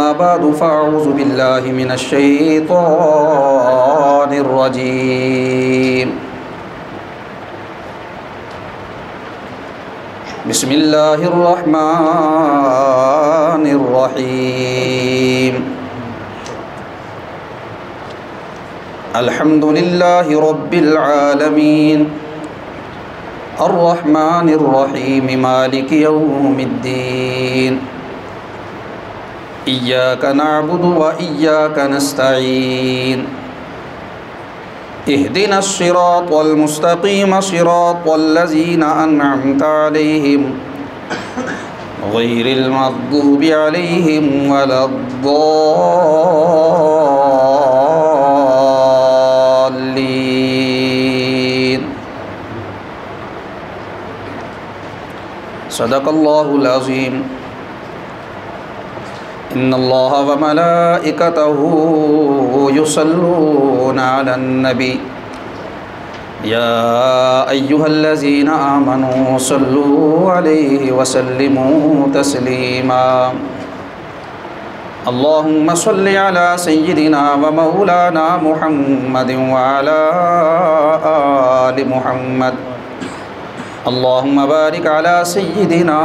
अम्मा बादु फ़अऊज़ु बिल्लाहि मिनश्शैतानिर्रजीम। बिस्मिल्लाहिर्रहमानिर्रहीम। अल्हम्दुलिल्लाहि रब्बिल आलमीन अर्रहमानिर्रहीम मालिकि यौमिद्दीन। इय्याका नअबुदु व इय्याका नस्तईन। इहदिनस सिरातल मुस्तक़ीम सिरातल लज़ीना अनअमता अलैहिम गैरिल मग़्दूबि अलैहिम वलद्दॉल्लीन। सदक़ल्लाहुल अज़ीम। इन्नल्लाहा व मलाइकतहू युसल्लूना अलन नबी या अय्युहल्लज़ीना आमनू सल्लू अलैहि व सल्लिमू तस्लीमा। अल्लाहुम्मा सल्लि अला सय्यिदिना व मौलाना मुहम्मदिन व अला आलि मुहम्मद। अल्लाहुम्मा बारिक अला सय्यिदिना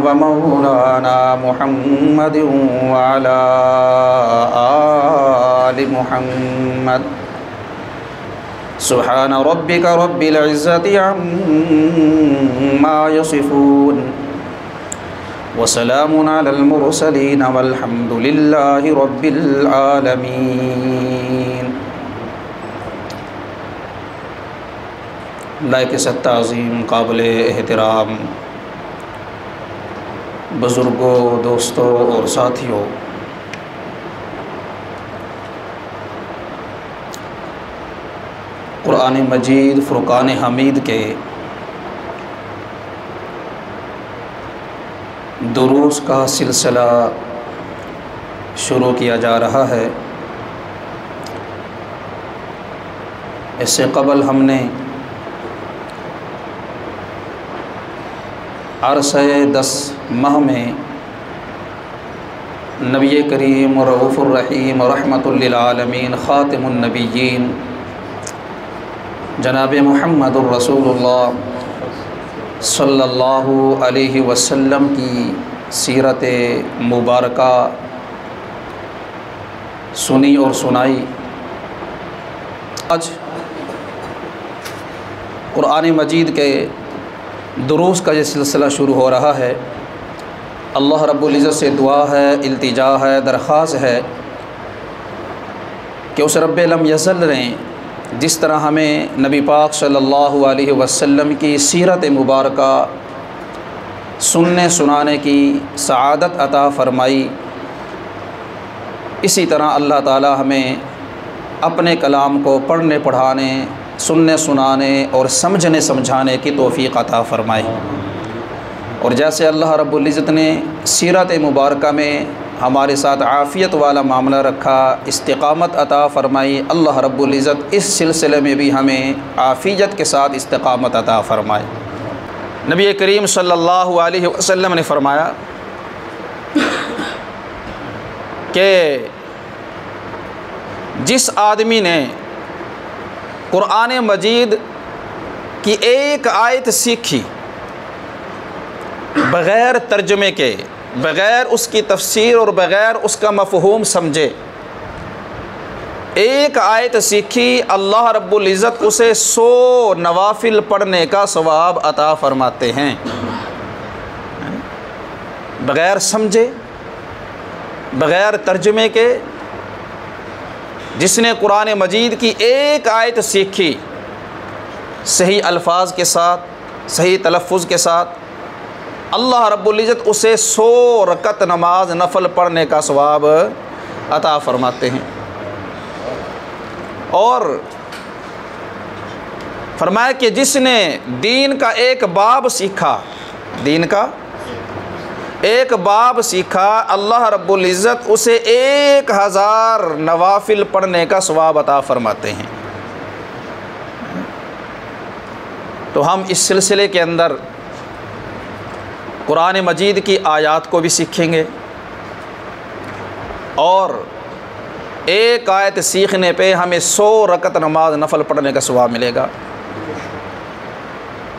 व मौलाना मुहम्मदिन व अला आलि मुहम्मद। सुब्हान रब्बिका रब्बिल इज़्ज़ति अम्मा यसिफून व सलामुन अलल मुरसलीन वल्हम्दुलिल्लाहि रब्बिल आलमीन। लायक सत्ताज़ीम काबिल एहतराम बुज़ुर्गों, दोस्तों और साथियों, क़ुरान मजीद फ़ुरक़ान हमीद के दुरूस का सिलसिला शुरू किया जा रहा है। इससे क़बल हमने अरसे 10 माह में नबी करीम रऊफ़ुर रहीम रहमतुल लिल आलमीन ख़ातिमुन नबिय्यीन जनाब मुहम्मदुर रसूलुल्लाह सल्लल्लाहु अलैहि वसल्लम की सीरत मुबारका सुनी और सुनाई। आज क़ुरान मजीद के दुरूस का ये सिलसिला शुरू हो रहा है। अल्लाह रब्बुल इज़्ज़त से दुआ है, इल्तिजा है, दरख्वास्त है कि उस रब्बे लम यज़ल ने जिस तरह हमें नबी पाक सल्लल्लाहु अलैहि वसल्लम की सीरत मुबारका सुनने सुनाने की सआदत अता फ़रमाई, इसी तरह अल्लाह ताला हमें अपने कलाम को पढ़ने, पढ़ाने, सुनने सुनाने और समझने समझाने की तौफ़ीक़ अता फ़रमाए। और जैसे अल्लाह रब्बुल इज़्ज़त ने सीरत मुबारका में हमारे साथ आफ़ियत वाला मामला रखा, इस्तिक़ामत अता फ़रमाई, अल्लाह रब्बुल इज़्ज़त इस सिलसिले में भी हमें आफ़ियत के साथ इस्तिक़ामत अता फ़रमाए। नबी करीम सल्लल्लाहु अलैहि वसल्लम ने फ़रमाया कि जिस आदमी ने क़ुरान मजीद की एक आयत सीखी बग़ैर तर्जुमे के, बग़ैर उसकी तफ़सीर और बग़ैर उसका मफ़हूम समझे, एक आयत सीखी, अल्लाह रब्बुल इज़्ज़त उसे 100 नवाफिल पढ़ने का सवाब अता फ़रमाते हैं। बग़ैर समझे, बग़ैर तर्जुमे के जिसने कुरान मजीद की एक आयत सीखी सही अल्फाज के साथ, सही तलफ़्फ़ुज़ के साथ, अल्लाह रब्बुल इज़्ज़त उसे 100 रकत नमाज नफल पढ़ने का सवाब अता फ़रमाते हैं। और फरमाया कि जिसने दीन का एक बाब सीखा, दीन का एक बाब सीखा, अल्लाह रब्बुल इज़्ज़त उसे 1000 नवाफिल पढ़ने का सवाब अता फ़रमाते हैं। तो हम इस सिलसिले के अंदर कुरान मजीद की आयात को भी सीखेंगे और एक आयत सीखने पे हमें 100 रकत नमाज नफल पढ़ने का सवाब मिलेगा।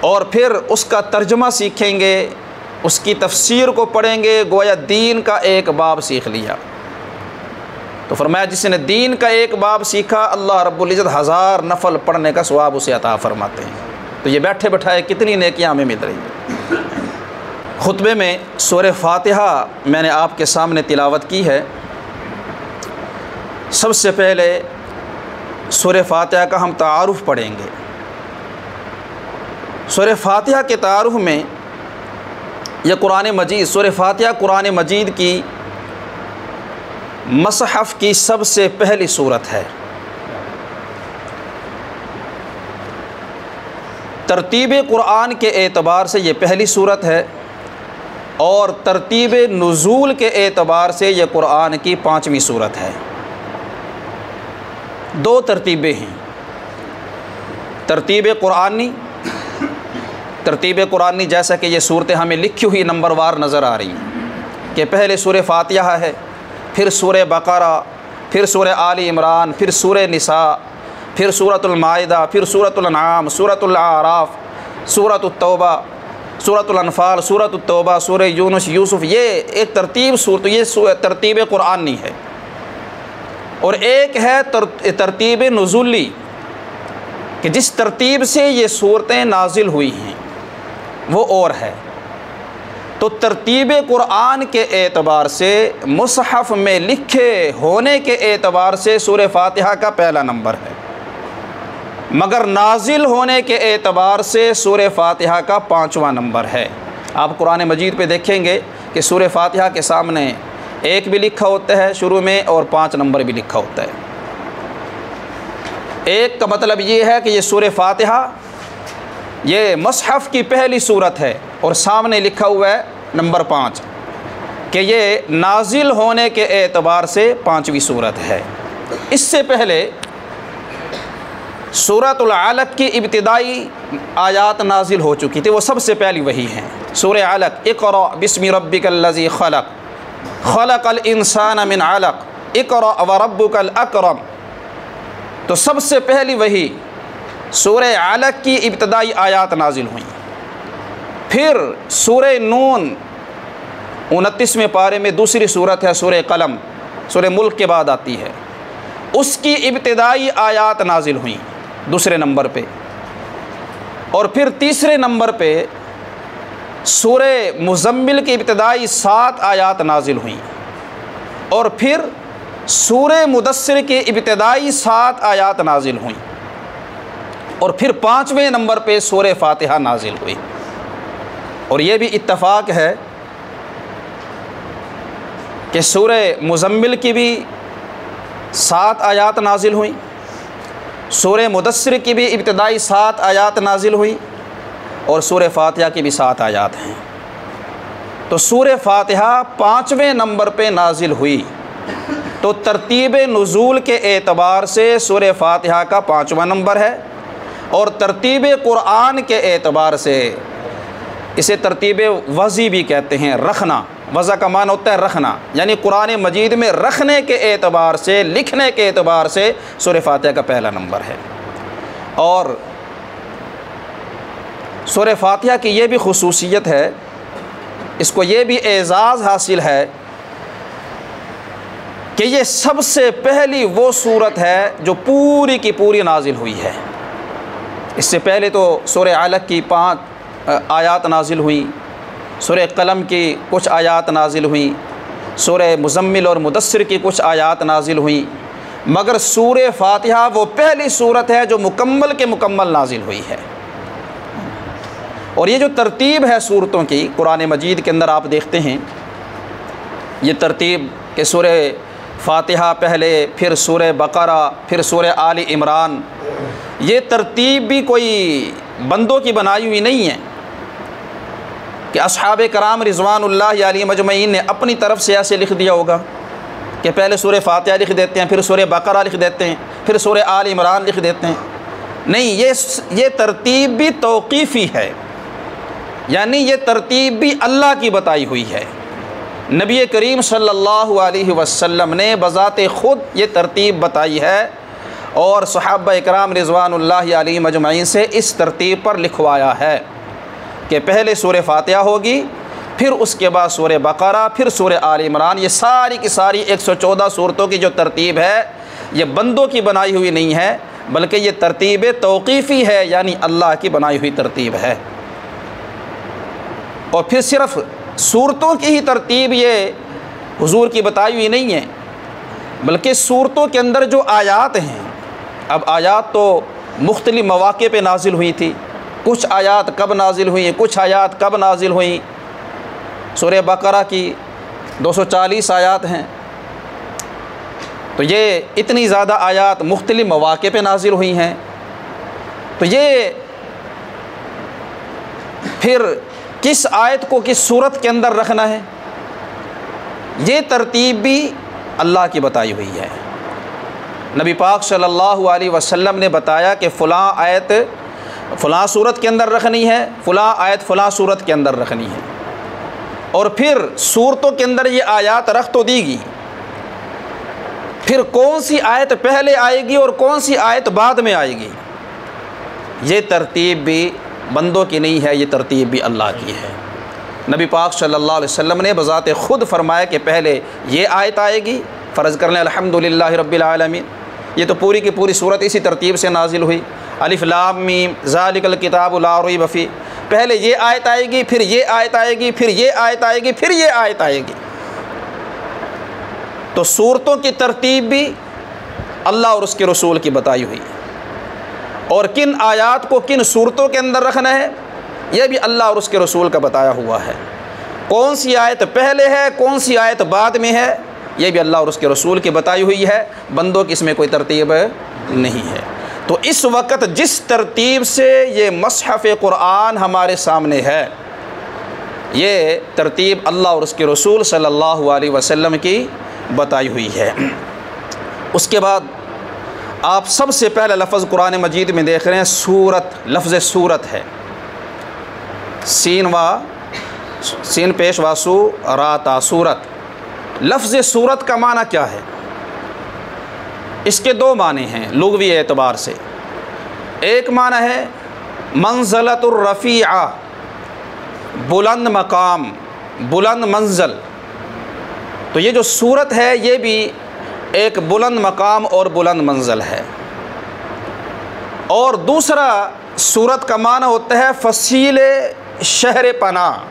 और फिर उसका तर्जुमा सीखेंगे, उसकी तफसीर को पढ़ेंगे, गोया दीन का एक बाब सीख लिया। तो फरमाया जिसने दीन का एक बाब सीखा अल्लाह रब्बुल इज़्ज़त 1000 नफल पढ़ने का सवाब उसे अता फरमाते हैं। तो ये बैठे बैठाए कितनी नेकियां हमें मिल रही हैं। खुतबे में सूरह फातिहा मैंने आपके सामने तिलावत की है। सबसे पहले सूरह फातिहा का हम तारुफ़ पढ़ेंगे। सूरह फातिहा के तारुफ़ में यह कुरान मजीद, सूरह फातिहा कुरान मजीद की मसहफ़ की सबसे पहली सूरत है। तरतीब कुरान के एतबार से ये पहली सूरत है और तरतीब नुज़ूल के एतबार से ये कुरान की 5वीं सूरत है। 2 तरतीबें हैं। तरतीब कुरानी जैसा कि ये सूरतें हमें लिखी हुई नंबरवार नज़र आ रही हैं कि पहले सूरह फातिहा है, फिर सूरह बकरा, फिर सूरह आली इमरान, फिर सूरह निसा, फिर सूरतुल माइदा, फिर सूरतुल अनआम, सूरतुल आराफ, सूरतुत तौबा, सूरतुल अनफाल, सूरतुत तौबा, सूरह यूनुस, यूसुफ। ये एक तरतीब सूरत, ये तरतीब कुरानी है। और एक है तरतीब नुज़ूली कि जिस तरतीब से ये सूरतें नाजिल हुई हैं वो और है। तो तरतीब कुरान के एतबार से, मुसहफ़ में लिखे होने के एतबार से सूरह फातिहा का पहला नंबर है, मगर नाजिल होने के एतबार से सूरह फातिहा का 5वां नंबर है। आप कुरान मजीद पे देखेंगे कि सूरह फातिहा के सामने 1 भी लिखा होता है शुरू में और 5 नंबर भी लिखा होता है। 1 का मतलब ये है कि ये सूरह फातिहा ये मुसहफ़ की पहली सूरत है और सामने लिखा हुआ है नंबर 5 कि ये नाजिल होने के एतबार से 5वीं सूरत है। इससे पहले सूरतुल अलक़ की इब्तिदाई आयात नाजिल हो चुकी थी, वो सबसे पहली वही हैं। सूरह अलक़, इक़रा बिस्मि रब्बिकल्लज़ी ख़लक़, ख़लक़ल इंसान मिन अलक़, इक़रा व रब्बुकल अकरम। तो सबसे पहली वही सूरह अलक़ की इब्तिदाई आयात नाजिल हुई। फिर सूरह नून 29वें पारे में दूसरी सूरत है सूरह कलम, सूरह मुल्क के बाद आती है, उसकी इब्तिदाई आयात नाजिल हुई दूसरे नंबर पे। और फिर तीसरे नंबर पे सूरह मुज़म्मिल की इब्तिदाई 7 आयात नाजिल हुई और फिर सूरह मुदस्सिर की इब्तिदाई 7 आयात नाजिल हुई और फिर 5वें नंबर पे सूरह फातिहा नाजिल हुई। और ये भी इत्तफ़ाक़ है कि सूरह मुज़म्मिल की भी 7 आयात नाजिल हुई, सूरह मुदस्सिर की भी इब्तिदाई 7 आयात नाजिल हुई और सूरह फातिहा की भी 7 आयात हैं। तो सूरह फातिहा 5वें नंबर पे नाजिल हुई। तो तरतीब नुज़ूल के एतबार से सूरह फातिहा का 5वां नंबर है और तरतीब कुरान के एतबार से इसे तरतीब वज़ी भी कहते हैं, रखना। वज़ा का मान होता है रखना, यानी कुरान मजीद में रखने के एतबार से, लिखने के एतबार से सूरह फातिहा का पहला नंबर है। और सूरह फातिहा की ये भी खुसूसियत है, इसको ये भी एज़ाज़ हासिल है कि ये सबसे पहली वो सूरत है जो पूरी की पूरी नाजिल हुई है। इससे पहले तो सूरह अलक़ की 5 आयात नाजिल हुई, सूरह कलम की कुछ आयात नाजिल हुई, सूरह मुज़म्मिल और मुदस्सिर की कुछ आयात नाजिल हुई, मगर सूरह फातिहा वो पहली सूरत है जो मुकम्मल के मुकम्मल नाजिल हुई है। और ये जो तरतीब है सूरतों की कुरान मजीद के अंदर आप देखते हैं, ये तरतीब के सूरह फातिहा पहले, फिर सूरह बकरा, फिर सूरह आली इमरान, ये तरतीब भी कोई बंदों की बनाई हुई नहीं है कि असहाबे कराम रिज़वानुल्लाहि अलैहिम अजमईन ने अपनी तरफ से ऐसे लिख दिया होगा कि पहले सूरह फातिहा लिख देते हैं, फिर सूरह बकरा लिख देते हैं, फिर सूरह आल इमरान लिख देते हैं। नहीं, ये तरतीब भी तौक़ीफ़ी है, यानी ये तरतीब भी अल्लाह की बताई हुई है। नबी करीम सल्लल्लाहु अलैहि वसल्लम ने बज़ाते ख़ुद ये तरतीब बताई है और सहाबा इकराम रिज़वानुल्लाहि अलैहिम अजमईन से इस तरतीब पर लिखवाया है कि पहले सूरह फातिहा होगी, फिर उसके बाद सूरह बक़रा, फिर सूरह आल इमरान। ये सारी की सारी 114 सूरतों की जो तरतीब है ये बंदों की बनाई हुई नहीं है, बल्कि ये तरतीब तौक़ीफ़ी है, यानी अल्लाह की बनाई हुई तरतीब है। और फिर सिर्फ़ सूरतों की ही तरतीब ये हुजूर की बताई हुई नहीं है, बल्कि सूरतों के अंदर जो आयात हैं, अब आयात तो मुख्तलिफ़ मौक़े पे नाजिल हुई थी, कुछ आयात कब नाजिल हुई, कुछ आयात कब नाजिल हुई। सूरह बक़रा की 240 आयात हैं, तो ये इतनी ज़्यादा आयात मुख्तलिफ़ मौक़े पे नाजिल हुई हैं। तो ये फिर किस आयत को किस सूरत के अंदर रखना है, ये तरतीब भी अल्लाह की बताई हुई है। नबी पाक सल्लल्लाहु अलैहि वसल्लम ने बताया कि फ़लाँ आयत फ़लाँ सूरत के अंदर रखनी है, फ़लाँ आयत फ़लाँ सूरत के अंदर रखनी है। और फिर सूरतों के अंदर ये आयत रख तो दीगी, फिर कौन सी आयत पहले आएगी और कौन सी आयत बाद में आएगी, ये तरतीब भी बंदों की नहीं है, ये तरतीब भी अल्लाह की है। नबी पाक सल्लल्लाहु अलैहि वसल्लम ने बज़ाते ख़ुद फरमाया कि पहले ये आयत आएगी, फ़र्ज़ कर लें अल्हम्दुलिल्लाहि रब्बिल आलमीन, ये तो पूरी की पूरी सूरत इसी तरतीब से नाजिल हुई। अलिफ लाम मीम ज़ालिकल किताबु ला रैब फ़ीह, पहले ये आयत आएगी, फिर ये आयत आएगी, फिर ये आयत आएगी, फिर ये आयत आएगी। तो सूरतों की तरतीब भी अल्लाह और उसके रसूल की बताई हुई है, और किन आयात को किन सूरतों के अंदर रखना है यह भी अल्लाह और उसके रसूल का बताया हुआ है। कौन सी आयत पहले है, कौन सी आयत बाद में है, यह भी अल्लाह और उसके रसूल की बताई हुई है, बंदों की इसमें कोई तरतीब नहीं है। तो इस वक्त जिस तरतीब से ये मसहफ़ क़ुरआन हमारे सामने है, ये तरतीब अल्लाह और उसके रसूल सल्लल्लाहु अलैहि वसल्लम की बताई हुई है। उसके बाद आप सबसे पहले लफ्ज़ कुरान मजीद में देख रहे हैं सूरत, लफ्ज़ सूरत है, सीन पेश वासू राता सूरत। लफ्ज़ सूरत का माना क्या है? इसके दो माने हैं लुग़वी एतबार से। एक माना है मंज़लतुर रफ़ीआ, बुलंद मकाम, बुलंद मंज़ल। तो ये जो सूरत है ये भी एक बुलंद मकाम और बुलंद मंज़ल है। और दूसरा सूरत का माना होता है फसील शहर पना,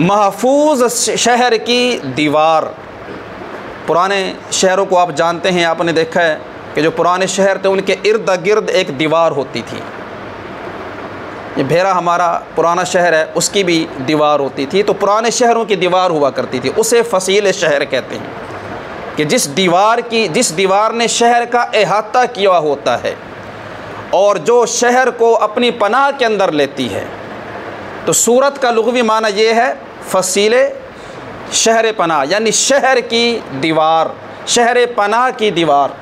महफूज शहर की दीवार। पुराने शहरों को आप जानते हैं, आपने देखा है कि जो पुराने शहर थे उनके इर्द गिर्द एक दीवार होती थी। ये भेरा हमारा पुराना शहर है, उसकी भी दीवार होती थी। तो पुराने शहरों की दीवार हुआ करती थी, उसे फसील शहर कहते हैं कि जिस दीवार ने शहर का अहाता किया होता है और जो शहर को अपनी पनाह के अंदर लेती है। तो सूरत का लुग़वी माना ये है फसील शहर पनाह, यानी शहर की दीवार, शहर पनाह की दीवार।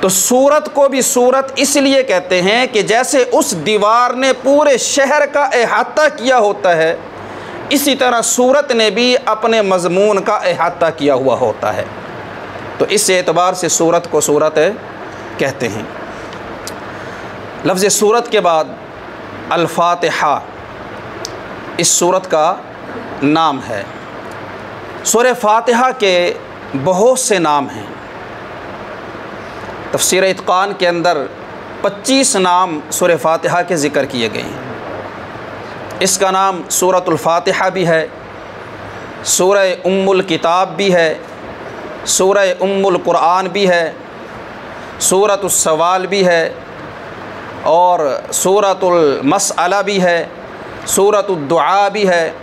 तो सूरत को भी सूरत इसलिए कहते हैं कि जैसे उस दीवार ने पूरे शहर का अहाता किया होता है, इसी तरह सूरत ने भी अपने मज़मून का अहाता किया हुआ होता है। तो इस एतबार से सूरत को सूरत कहते हैं। लफ्ज़ सूरत के बाद अल-फातिहा इस सूरत का नाम है। सूरह फातिहा के बहुत से नाम हैं। तफ़सीर इत्क़ान के अंदर 25 नाम सूरह फातिहा के ज़िक्र किए गए हैं। इसका नाम सूरतुल फातिहा भी है, सूरह उम्मुल किताब भी है, सूरह उम्मुल क़ुरआन भी है, सूरतुस सवाल भी है, और सूरतुल मसअला भी है, सूरतुद दुआ भी है,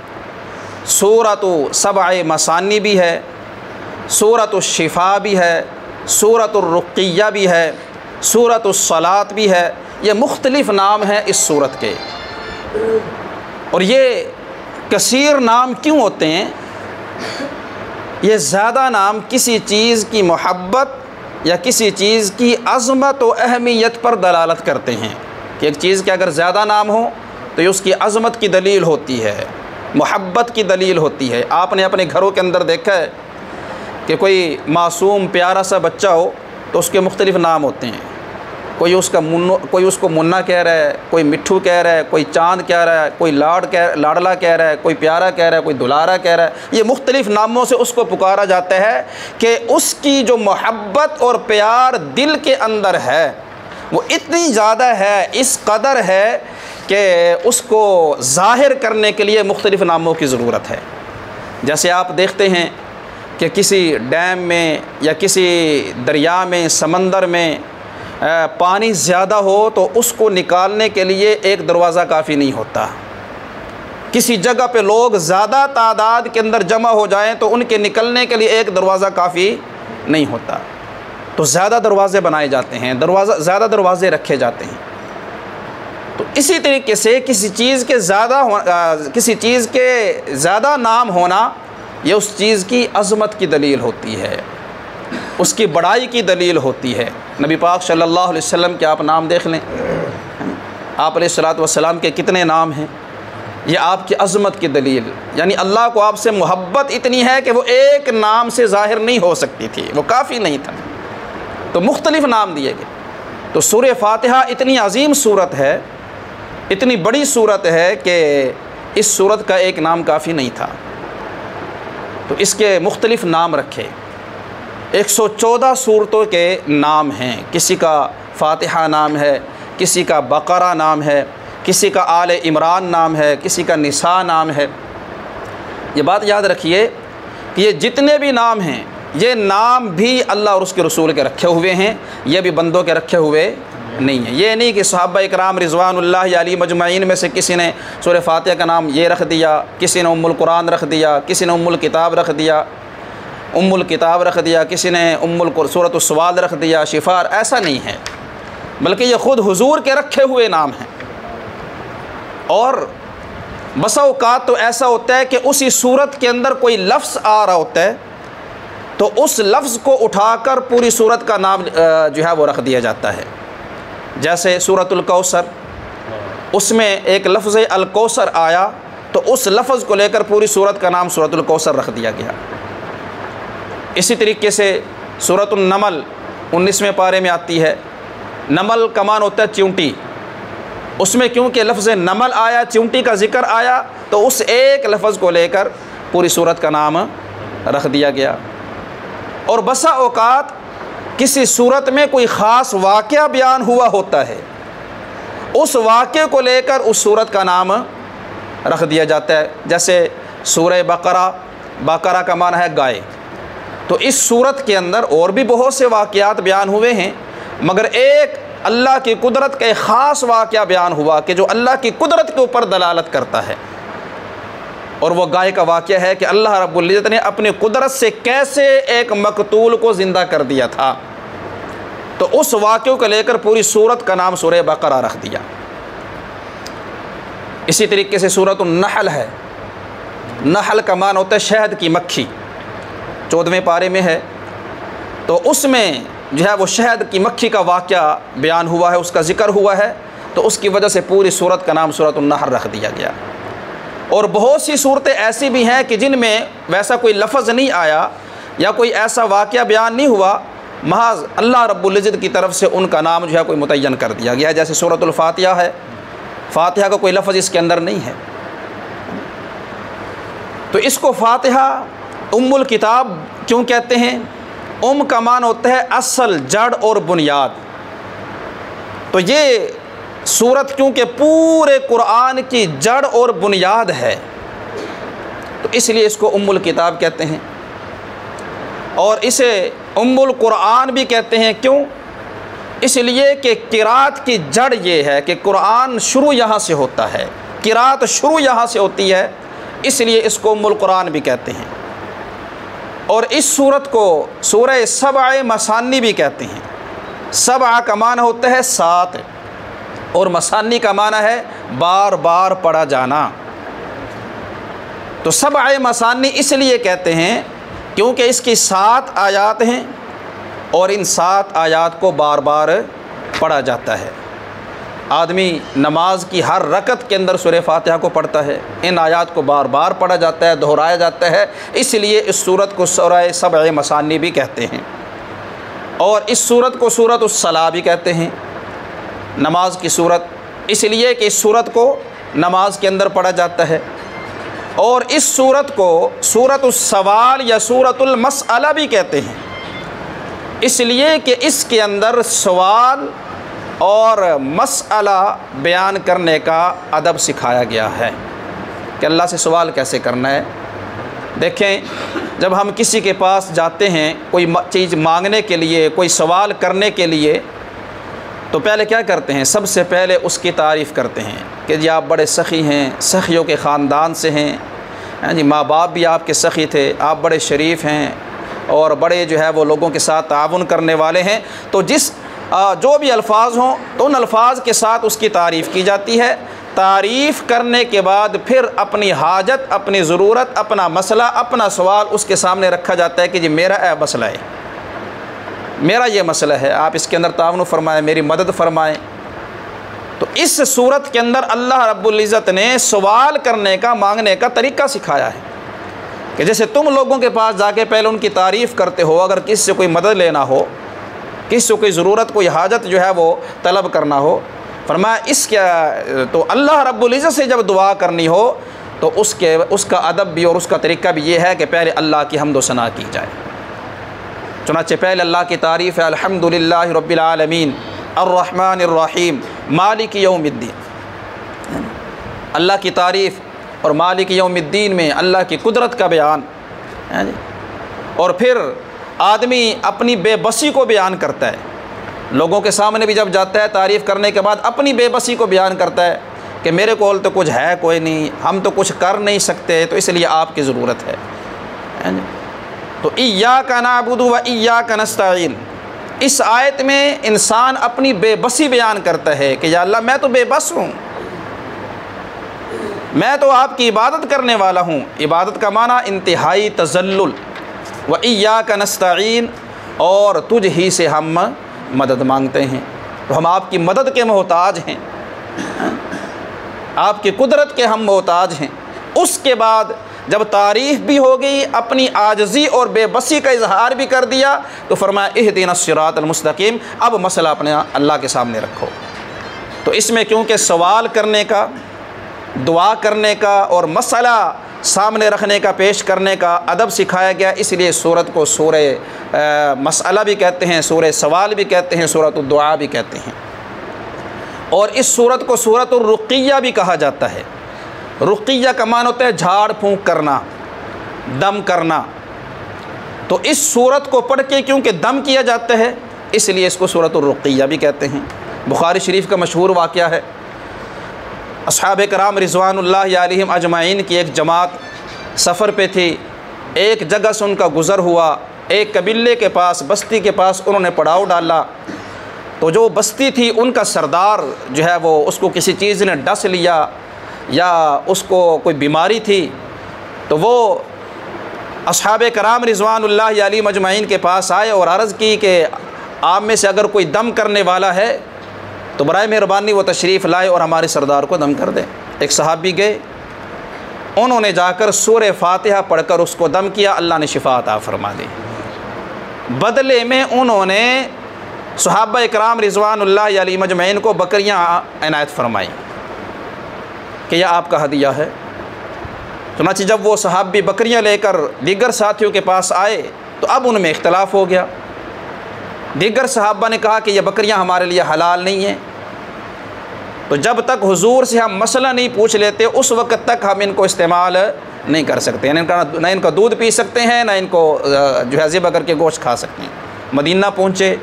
सूरतु सबअ मसानी भी है, सूरतुश शिफा भी है, सूरतुर रुक़िया भी है, सूरतुस सलात भी है। ये मुख्तलिफ़ नाम हैं इस सूरत के। और ये कसीर नाम क्यों होते हैं? ये ज़्यादा नाम किसी चीज़ की मोहब्बत या किसी चीज़ की अज़मत व अहमियत पर दलालत करते हैं कि एक चीज़ के अगर ज़्यादा नाम हो तो ये उसकी अज़मत की दलील होती है, मोहब्बत की दलील होती है। आपने अपने घरों के अंदर देखा है कि कोई मासूम प्यारा सा बच्चा हो तो उसके मुख्तलिफ़ नाम होते हैं। कोई उसको मुन्ना कह रहा है, कोई मिट्ठू कह रहा है, कोई चांद कह रहा है, कोई लाडला कह रहा है, कोई प्यारा कह रहा है, कोई दुलारा कह रहा है। ये मुख्तलिफ़ नामों से उसको पुकारा जाता है कि उसकी जो मोहब्बत और प्यार दिल के अंदर है वो इतनी ज़्यादा है, इस कदर है कि उसको ज़ाहिर करने के लिए मुख्तलिफ़ नामों की ज़रूरत है। जैसे आप देखते हैं कि किसी डैम में या किसी दरिया में, समंदर में पानी ज़्यादा हो तो उसको निकालने के लिए एक दरवाज़ा काफ़ी नहीं होता। किसी जगह पे लोग ज़्यादा तादाद के अंदर जमा हो जाएं तो उनके निकलने के लिए एक दरवाज़ा काफ़ी नहीं होता, तो ज़्यादा दरवाज़े बनाए जाते हैं, ज़्यादा दरवाज़े रखे जाते हैं। तो इसी तरीके से किसी चीज़ के ज़्यादा नाम होना ये उस चीज़ की अज़मत की दलील होती है, उसकी बड़ाई की दलील होती है। नबी पाक सल्लल्लाहु अलैहि वसल्लम के आप नाम देख लें, आप अलैहिस्सलातु वस्सलाम के कितने नाम हैं, ये आपकी अज़मत की दलील। यानी अल्लाह को आपसे मोहब्बत इतनी है कि वो एक नाम से ज़ाहिर नहीं हो सकती थी, वो काफ़ी नहीं था, तो मुख्तलिफ़ नाम दिए गए। तो सूरह फातिहा इतनी अजीम सूरत है, इतनी बड़ी सूरत है कि इस सूरत का एक नाम काफ़ी नहीं था, तो इसके मुख्तलिफ़ नाम रखे। 114 सूरतों के नाम हैं। किसी का फातिहा नाम है, किसी का बकरा नाम है, किसी का आले इमरान नाम है, किसी का निसा नाम है। ये बात याद रखिए कि ये जितने भी नाम हैं ये नाम भी अल्लाह और उसके रसूल के रखे हुए हैं, ये भी बंदों के रखे हुए नहीं है। ये नहीं कि सहाबा इकराम रिज़वानुल्लाहि अलैहिम अजमईन में से किसी ने सूरह फातिहा का नाम ये रख दिया, किसी ने उम्मुल कुरान रख दिया, किसी ने उम्मुल किताब रख दिया, किसी ने सूरतुस सवाल रख दिया, शिफार। ऐसा नहीं है, बल्कि ये ख़ुद हुजूर के रखे हुए नाम हैं। और बसा औक़ात तो ऐसा होता है कि उसी सूरत के अंदर कोई लफ्ज़ आ रहा होता है तो उस लफ्ज़ को उठाकर पूरी सूरत का नाम जो है वो रख दिया जाता है। जैसे सूरतुल कौसर, उसमें एक लफ्ज़ अल कौसर आया तो उस लफ्ज़ को लेकर पूरी सूरत का नाम सूरतुल कौसर रख दिया गया। इसी तरीके से सूरतुन नमल 19वें पारे में आती है। नमल का मान होता है चिंटी, उसमें क्योंकि लफ्ज़ नमल आया, चिंटी का ज़िक्र आया, तो उस एक लफ्ज़ को लेकर पूरी सूरत का नाम रख दिया गया। और बसा औक़ात किसी सूरत में कोई ख़ास वाक़या बयान हुआ होता है, उस वाक़े को लेकर उस सूरत का नाम रख दिया जाता है। जैसे सूरह बकरा का माना है गाय, तो इस सूरत के अंदर और भी बहुत से वाक़यात बयान हुए हैं, मगर एक अल्लाह की कुदरत का एक ख़ास वाक़या बयान हुआ कि जो अल्लाह की कुदरत के ऊपर दलालत करता है, और वो गाय का वाक़या है कि अल्लाह रब्बुल इज़्ज़त ने अपनी कुदरत से कैसे एक मकतूल को ज़िंदा कर दिया था। तो उस वाक़े को लेकर पूरी सूरत का नाम सूरह बकरा रख दिया। इसी तरीके से सूरतुन नहल है। नहल का मान होता है शहद की मक्खी, 14वें पारे में है। तो उसमें जो है वो शहद की मक्खी का वाक़या बयान हुआ है, उसका ज़िक्र हुआ है, तो उसकी वजह से पूरी सूरत का नाम सूरतुन नहल रख दिया गया। और बहुत सी सूरतें ऐसी भी हैं कि जिनमें वैसा कोई लफ्ज़ नहीं आया या कोई ऐसा वाक़या बयान नहीं हुआ, महज अल्लाह रब्बुल इज़्ज़त की तरफ से उनका नाम जो है कोई मुतय्यन कर दिया गया है। जैसे सूरतुल फातिहा है, फातिहा का कोई लफ्ज़ इसके अंदर नहीं है, तो इसको फातिहा उम्मुल किताब क्यों कहते हैं? उम का मान होता है असल, जड़ और बुनियाद। तो ये सूरत क्योंकि पूरे कुरान की जड़ और बुनियाद है, तो इसलिए इसको उम्मुल किताब कहते हैं। और इसे उम्मुल कुरान भी कहते हैं। क्यों? इसलिए कि किरात की जड़ ये है कि कुरान शुरू यहाँ से होता है, किरात शुरू यहाँ से होती है, इसलिए इसको उम्मुल कुरान भी कहते हैं। और इस सूरत को सूरह सबअ मसानी भी कहते हैं। सबअ का माना होता है 7 और मसानी का माना है बार बार पढ़ा जाना। तो सबअ मसानी इसलिए कहते हैं क्योंकि इसकी 7 आयात हैं और इन 7 आयात को बार बार पढ़ा जाता है। आदमी नमाज की हर रकत के अंदर सूरह फातिहा को पढ़ता है। इन आयात को बार बार पढ़ा जाता है, दोहराया जाता है, इसलिए इस सूरत को सूरह सबअ मसानी भी कहते हैं और इस सूरत को सूरत उस-सला भी कहते हैं। नमाज की सूरत इसलिए कि इस सूरत को नमाज के अंदर पढ़ा जाता है और इस सूरत को सूरत उस-सवाल या सूरतुल मसअला भी कहते हैं, इसलिए कि इसके अंदर सवाल और मसअला बयान करने का अदब सिखाया गया है कि अल्लाह से सवाल कैसे करना है। देखें, जब हम किसी के पास जाते हैं कोई चीज़ मांगने के लिए, कोई सवाल करने के लिए, तो पहले क्या करते हैं? सबसे पहले उसकी तारीफ़ करते हैं कि जी आप बड़े सखी हैं, सखियों के ख़ानदान से हैं, जी माँ बाप भी आपके सखी थे, आप बड़े शरीफ हैं और बड़े जो है वो लोगों के साथ ताउन करने वाले हैं। तो जो भी अल्फाज हों तो उन अल्फाज के साथ उसकी तारीफ़ की जाती है। तारीफ़ करने के बाद फिर अपनी हाजत, अपनी ज़रूरत, अपना मसला, अपना सवाल उसके सामने रखा जाता है कि जी मेरा मसला है, मेरा ये मसला है, आप इसके अंदर ताउन फरमाएँ, मेरी मदद फरमाएँ। तो इस सूरत के अंदर अल्लाह रब्बुल इज़्ज़त ने सवाल करने का, मांगने का तरीक़ा सिखाया है कि जैसे तुम लोगों के पास जाके पहले उनकी तारीफ़ करते हो, अगर किसी से कोई मदद लेना हो, किसी को कोई ज़रूरत, कोई हाजत जो है वो तलब करना हो, फरमाया इसके तो अल्लाह रब्बुल इज़्ज़त से जब दुआ करनी हो तो उसका अदब भी और उसका तरीक़ा भी ये है कि पहले अल्लाह की हम्द व सना की जाए। चुनांचे पहले अल्लाह की तारीफ़ है, अल्हम्दुलिल्लाहि रब्बिल आलमीन अर्रहमानिर रहीम मालिक यौमिद्दीन। अल्लाह की तारीफ़ और मालिक यौमिद्दीन में अल्लाह की कुदरत का बयान, और फिर आदमी अपनी बेबसी को बयान करता है। लोगों के सामने भी जब जाता है तारीफ़ करने के बाद अपनी बेबसी को बयान करता है कि मेरे कोल तो कुछ है कोई नहीं, हम तो कुछ कर नहीं सकते, तो इसलिए आपकी ज़रूरत है। तो इय्याका नअबुदु व इय्याका नस्तईन, इस आयत में इंसान अपनी बेबसी बयान करता है कि या अल्लाह मैं तो बेबस हूँ, मैं तो आपकी इबादत करने वाला हूँ। इबादत का माना इंतहाई तज़ल्लुल, व इय्याका नस्तईन, और तुझ ही से हम मदद मांगते हैं। तो हम आपकी मदद के मोहताज हैं, आपकी कुदरत के हम मोहताज हैं। उसके बाद जब तारीफ़ भी हो गई, अपनी आजज़ी और बेबसी का इजहार भी कर दिया, तो फरमाया इहदिनस सिरातल मुस्तकीम, अब मसला अपने अल्लाह के सामने रखो। तो इसमें क्योंकि सवाल करने का, दुआ करने का और मसला सामने रखने का, पेश करने का अदब सिखाया गया, इसलिए सूरत को सूरह मसअला भी कहते हैं, सूरह सवाल भी कहते हैं, सूरतुद दुआ भी कहते हैं। और इस सूरत को सूरतुर रुक़िया भी कहा जाता है। रुक़िया का मान होता है झाड़ फूँक करना, दम करना। तो इस सूरत को पढ़ के क्योंकि दम किया जाता है, इसलिए इसको सूरतुर रुक़िया भी कहते हैं। बुखारी शरीफ का मशहूर वाक़या है, अस्हाब कराम रिज़वानुल्लाहि अलैहिम अजमाइन की एक जमात सफ़र पे थी। एक जगह से उनका गुज़र हुआ, एक कबीले के पास, बस्ती के पास उन्होंने पड़ाव डाला। तो जो बस्ती थी उनका सरदार जो है वो, उसको किसी चीज़ ने डस लिया या उसको कोई बीमारी थी, तो वो अस्हाब कराम रिज़वानुल्लाहि अलैहिम अजमाइन के पास आए और अर्ज़ की कि आप में से अगर कोई दम करने वाला है तो बराए मेहरबानी वो तशरीफ़ लाए और हमारे सरदार को दम कर दें। एक सहाबी गए, उन्होंने जाकर सूरह फातिहा पढ़कर उसको दम किया, अल्लाह ने शिफा अता फरमा दी। बदले में उन्होंने सहाबा इकराम रिज़वानुल्लाहि अलैहिम अजमईन को बकरियाँ इनायत फरमाई कि यह आपका हदिया है। चुनांचे जब वो सहाबी बकरियाँ लेकर दीगर साथियों के पास आए तो अब उनमें इख्तलाफ हो गया। दीगर सहाबा ने कहा कि यह बकरियाँ हमारे लिए हलाल नहीं हैं, तो जब तक हुजूर से हम मसला नहीं पूछ लेते उस वक़्त तक हम इनको इस्तेमाल नहीं कर सकते, ना इनका दूध पी सकते हैं, ना इनको जो है ज़िबा करके गोश्त खा सकते हैं। मदीना पहुँचे,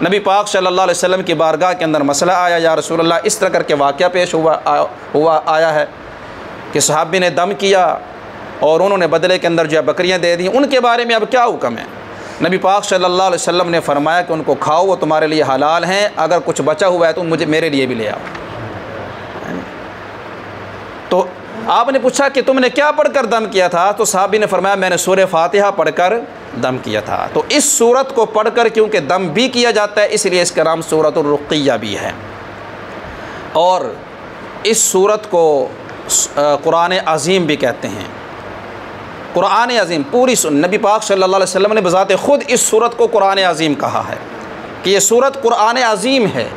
नबी पाक सल्लल्लाहु अलैहि वसल्लम की बारगाह के अंदर मसला आया, या रसूलल्लाह इस तरह करके वाक़या पेश आया है कि सहाबी ने दम किया और उन्होंने बदले के अंदर जो है बकरियाँ दे दी, उनके बारे में अब क्या हुक्म है? नबी पाक सल्लल्लाहु अलैहि वसल्लम ने फरमाया कि उनको खाओ, वो तुम्हारे लिए हलाल हैं, अगर कुछ बचा हुआ है तो मेरे लिए भी ले आओ। तो आपने पूछा कि तुमने क्या पढ़कर दम किया था? तो साहबी ने फरमाया मैंने सूरह फातिहा पढ़कर दम किया था। तो इस सूरत को पढ़कर क्योंकि दम भी किया जाता है, इसलिए इसका नाम सूरतुर रुक़िया भी है। और इस सूरत को कुरान अज़ीम भी कहते हैं। कुरान अज़ीम पूरी नबी पाक सल्लल्लाहु अलैहि वसल्लम ने बज़ाते ख़ुद इस सूरत को कुरान अज़ीम कहा है कि ये सूरत कुरान अज़ीम है,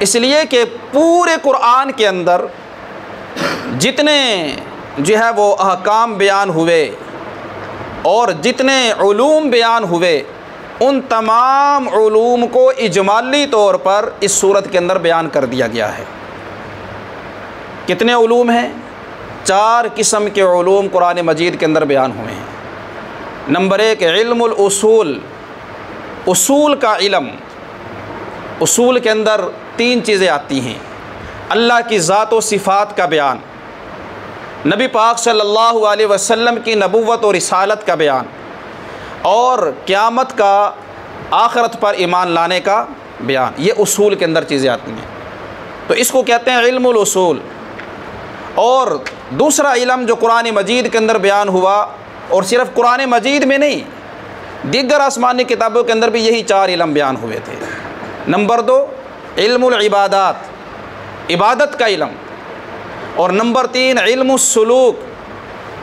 इसलिए कि पूरे कुरान के अंदर जितने जो है वो अहकाम बयान हुए और जितने उलूम बयान हुए, उन तमाम उलूम को इजमाली तौर पर इस सूरत के अंदर बयान कर दिया गया है। कितने उलूम हैं? 4 किस्म के उलूम कुरान मजीद के अंदर बयान हुए हैं। नंबर 1 इल्मुल उसूल, उसूल का इल्म। उसूल के अंदर 3 चीज़ें आती हैं। अल्लाह की ज़ात व सिफ़ात का बयान, नबी पाक सल्लल्लाहु अलैहि वसल्लम की नबुव्वत और रिसालत का बयान, और क़यामत का, आखिरत पर ईमान लाने का बयान। ये उसूल के अंदर चीज़ें आती हैं, तो इसको कहते हैं इल्मुल उसूल। और दूसरा इल्म जो कुरान मजीद के अंदर बयान हुआ, और सिर्फ़ कुरान मजीद में नहीं, दीगर आसमानी किताबों के अंदर भी यही 4 इल्म बयान हुए थे। नंबर 2 इल्मुल इबादात, इबादत का इल्म। और नंबर 3 इल्मुस सुलूक,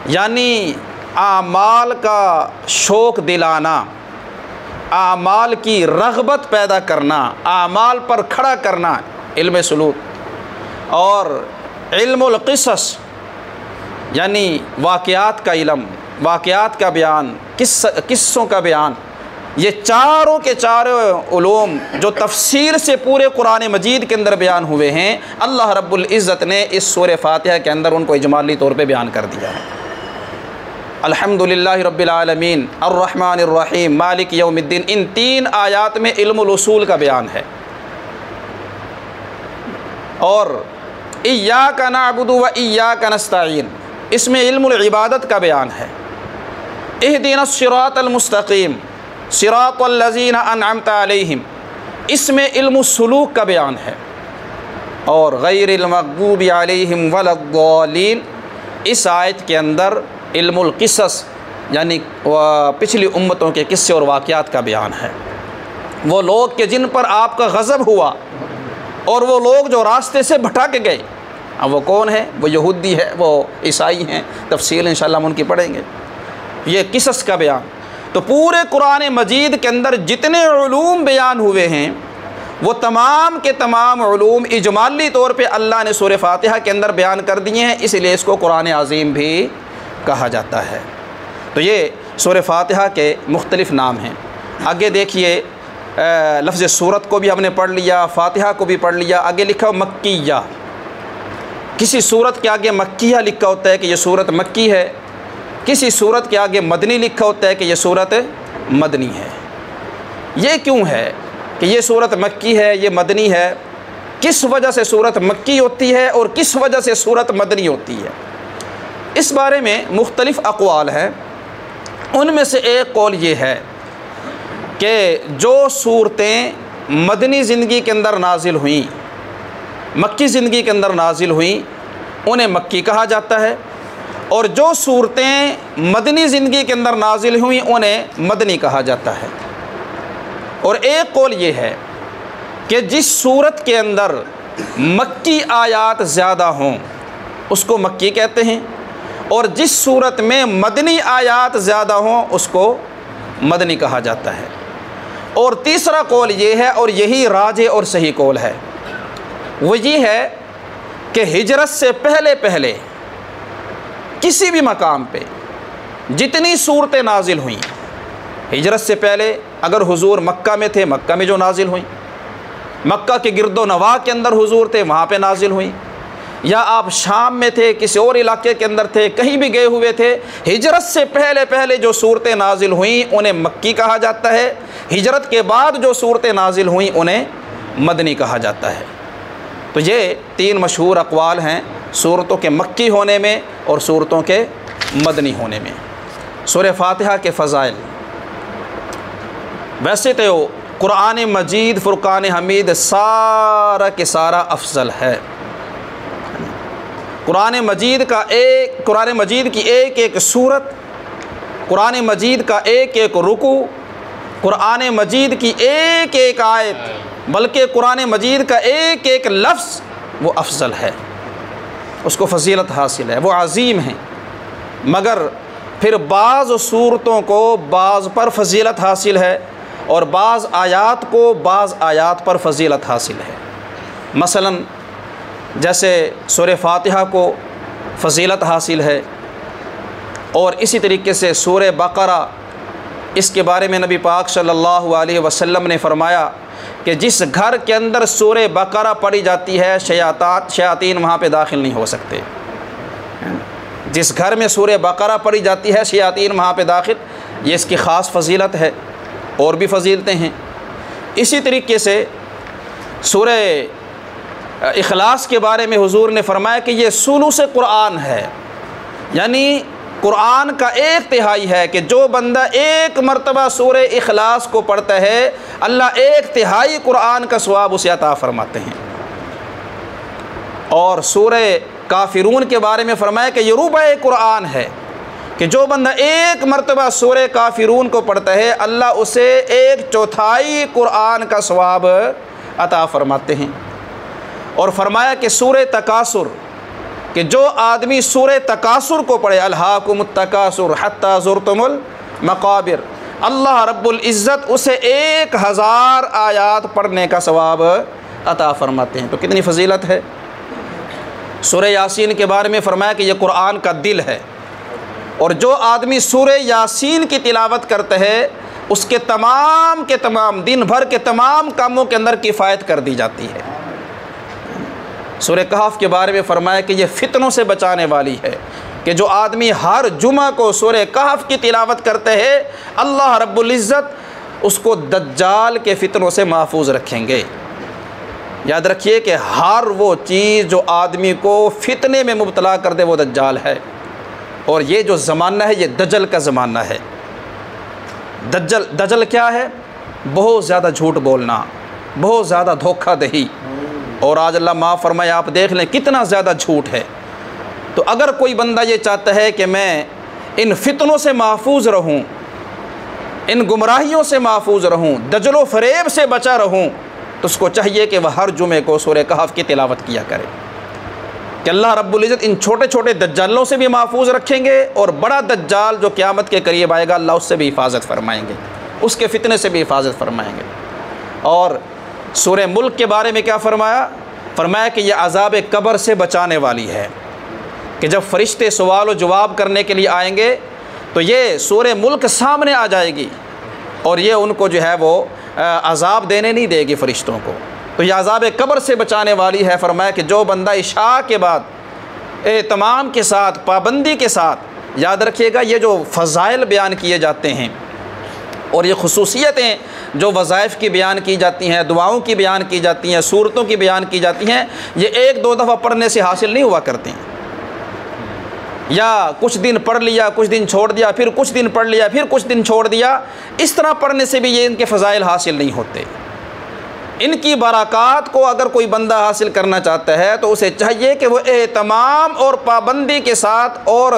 यानी आमाल का शौक़ दिलाना, आमाल की रग़बत पैदा करना, आमाल पर खड़ा करना, इल्म सुलूक। और इल्मुल क़िसस, यानी वाक़यात का इल्म, वाक़यात का बयान, किस्सों का बयान। ये चारों के चारों उलूम जो तफसील से पूरे कुरान मजीद के अंदर बयान हुए हैं, अल्लाह रब्बुल इज़्ज़त ने इस सूरह फ़ातिहा के अंदर उनको इजमाली तौर पे बयान कर दिया है। अल्हम्दुलिल्लाहि रब्बिल आलमीन अर्रहमानिर रहीम मालिक यौमिद्दीन, इन 3 आयात में इल्मुल उसूल का बयान है। और इय्याका नअबुदु व इय्याका नस्तईन, इसमें इल्मुल इबादत का बयान है। इहदिनस सिरातल मुस्तक़ीम सिरातल लज़ीना अनअमता अलैहिम, इसमें इल्मुस सुलूक का बयान है। और गैरिल मग़दूबि अलैहिम वलद्दालीन, इस आयत के अंदर इल्मुल क़िसस, यानी पिछली उम्मतों के किस्से और वाक़यात का बयान है। वो लोग के जिन पर आपका गज़ब हुआ, और वो लोग जो रास्ते से भटक गए। अब वो कौन है? वो यहूदी है, वो ईसाई हैं। तफसील इंशाअल्लाह हम उनकी पढ़ेंगे। ये किसस का बयान। तो पूरे कुरान मजीद के अंदर जितने उलूम बयान हुए हैं, वो तमाम के तमाम उलूम इजमाली तौर पे अल्लाह ने सूरह फ़ातिहा के अंदर बयान कर दिए हैं, इसलिए इसको कुरान अज़ीम भी कहा जाता है। तो ये सूरह फ़ातिहा के मुख्तलिफ़ नाम हैं। आगे देखिए, लफ्ज़ सूरत को भी हमने पढ़ लिया, फ़ातिहा को भी पढ़ लिया। आगे लिखा मक्किया, किसी सूरत के आगे मक्किया लिखा होता है कि ये सूरत मक्की है, किसी सूरत के आगे मदनी लिखा होता है कि ये सूरत मदनी है। ये क्यों है कि ये सूरत मक्की है, ये मदनी है? किस वजह से सूरत मक्की होती है और किस वजह से सूरत मदनी होती है, इस बारे में मुख्तलिफ़ अक़वाल हैं। उनमें से एक कौल ये है कि जो सूरतें मदनी ज़िंदगी के अंदर नाजिल हुई, मक्की ज़िंदगी के अंदर नाजिल हुई, उन्हें मक्की कहा जाता है। और जो सूरतें मदनी ज़िंदगी के अंदर नाजिल हुई, उन्हें मदनी कहा जाता है। और एक कौल ये है कि जिस सूरत के अंदर मक्की आयात ज़्यादा हों उसको मक्की कहते हैं, और जिस सूरत में मदनी आयात ज़्यादा हों उसको मदनी कहा जाता है। और तीसरा कौल ये है, और यही राजे और सही कौल है, वो ये है कि हिजरत से पहले पहले किसी भी मकाम पे जितनी सूरतें नाजिल हुई, हिजरत से पहले अगर हुजूर मक्का में थे, मक्का में जो नाजिल हुई, मक्का के गिरदो नवाह के अंदर हुजूर थे, वहाँ पे नाजिल हुई, या आप शाम में थे, किसी और इलाके के अंदर थे, कहीं भी गए हुए थे, हिजरत से पहले पहले जो सूरतें नाजिल हुई उन्हें मक्की कहा जाता है। हिजरत के बाद जो सूरतें नाजिल हुई उन्हें मदनी कहा जाता है। तो ये 3 मशहूर अक़वाल हैं सूरतों के मक्की होने में और सूरतों के मदनी होने में। सूरह फ़ातिहा के फ़ज़ाइल, वैसे तो कुरान मजीद फ़ुरक़ान हमीद सारा के सारा अफजल है। कुरान मजीद की एक एक सूरत, कुरान मजीद का एक एक रुकू, कुरान मजीद की एक एक आयत, बल्कि कुरान मजीद का एक एक लफ्ज़ वो अफजल है, उसको फजीलत हासिल है, वो अज़ीम है। मगर फिर बाज़ सूरतों को बाज़ पर फजीलत हासिल है और बाज़ आयात को बाज़ आयात पर फजीलत हासिल है। मसलन जैसे सूरह फातिहा को फजीलत हासिल है, और इसी तरीके से सूरह बकरा, इसके बारे में नबी पाक सल्लल्लाहु अलैहि वसल्लम ने फरमाया कि जिस घर के अंदर सूरह बकरा पढ़ी जाती है शयातीन वहाँ पे दाखिल नहीं हो सकते। जिस घर में सूरह बकरा पढ़ी जाती है शयातीन वहाँ पे दाखिल, ये इसकी ख़ास फजीलत है। और भी फजीलतें हैं। इसी तरीके से सूरह इखलास के बारे में हुजूर ने फरमाया कि ये सुलूस कुरान है, यानी कुरान का 1/3 है कि जो बंदा एक मरतबा सूरह इखलास को पढ़ता है अल्लाह 1/3 कुरान का सवाब उसे अता फरमाते हैं। और सूरह काफिरून के बारे में फरमाया कि ये रुबा कुरान है कि जो बंदा एक मरतबा सूरह काफिरून को पढ़ता है अल्लाह उसे 1/4 कुरान का सवाब अता फरमाते हैं। और फरमाया कि सूरह तकासुर कि जो आदमी सूरह तकासुर को पढ़े, अल्हाकुमुत तकासुर हत्ता ज़ुरतुमुल मक़ाबिर, अल्लाह रब्बुल इज़्ज़त उसे 1000 आयात पढ़ने का सवाब अता फरमाते हैं। तो कितनी फजीलत है। सूरह यासीन के बारे में फरमाया कि यह कुरान का दिल है, और जो आदमी सूरह यासीन की तिलावत करता है उसके तमाम के तमाम दिन भर के तमाम कामों के अंदर किफ़ायत कर दी जाती है। सूरह कहफ के बारे में फरमाया कि यह फितनों से बचाने वाली है कि जो आदमी हर जुमा को सूरह कहफ की तिलावत करते हैं अल्लाह रब्बुल इज़्ज़त उसको दज्जाल के फितनों से महफूज रखेंगे। याद रखिए कि हर वो चीज़ जो आदमी को फितने में मुब्तला कर दे वो दज्जाल है। और ये जो ज़माना है ये दज्जल का ज़माना है। दज्जल क्या है? बहुत ज़्यादा झूठ बोलना, बहुत ज़्यादा धोखाधड़ी। और आज अल्लाह माफ़ फरमाए, आप देख लें कितना ज़्यादा झूठ है। तो अगर कोई बंदा ये चाहता है कि मैं इन फितनों से महफूज रहूं, इन गुमराहियों से महफूज रहूं, दज्जल फ़रेब से बचा रहूं, तो उसको चाहिए कि वह हर जुमे को सूरह कहफ की तिलावत किया करे कि अल्लाह रब्बुल इज़्ज़त इन छोटे छोटे दज्जालों से भी महफूज रखेंगे और बड़ा दज्जाल जो क़यामत के करीब आएगा अल्लाह उससे भी हिफाजत फरमाएंगे, उसके फितने से भी हिफाजत फरमाएंगे। और सूरह मुल्क के बारे में क्या फरमाया? फरमाया कि यह अज़ाब कब्र से बचाने वाली है कि जब फ़रिश्ते सवाल व जवाब करने के लिए आएंगे तो ये सूरह मुल्क सामने आ जाएगी और ये उनको जो है वो अज़ाब देने नहीं देगी फ़रिश्तों को। तो यह अज़ाब कब्र से बचाने वाली है। फरमाया कि जो बंदा इशा के बाद एहतमाम के साथ, पाबंदी के साथ, याद रखिएगा ये जो फ़ज़ाइल बयान किए जाते हैं और ये खुसूसियतें जो वज़ाइफ़ की बयान की जाती हैं, दुआओं की बयान की जाती हैं, सूरतों की बयान की जाती हैं, ये 1-2 दफ़ा पढ़ने से हासिल नहीं हुआ करते हैं। या कुछ दिन पढ़ लिया, कुछ दिन छोड़ दिया, फिर कुछ दिन पढ़ लिया, फिर कुछ दिन छोड़ दिया, इस तरह पढ़ने से भी ये इनके फ़ज़ाइल हासिल नहीं होते। इनकी बरक़ात को अगर कोई बंदा हासिल करना चाहता है तो उसे चाहिए कि वो एहतमाम और पाबंदी के साथ और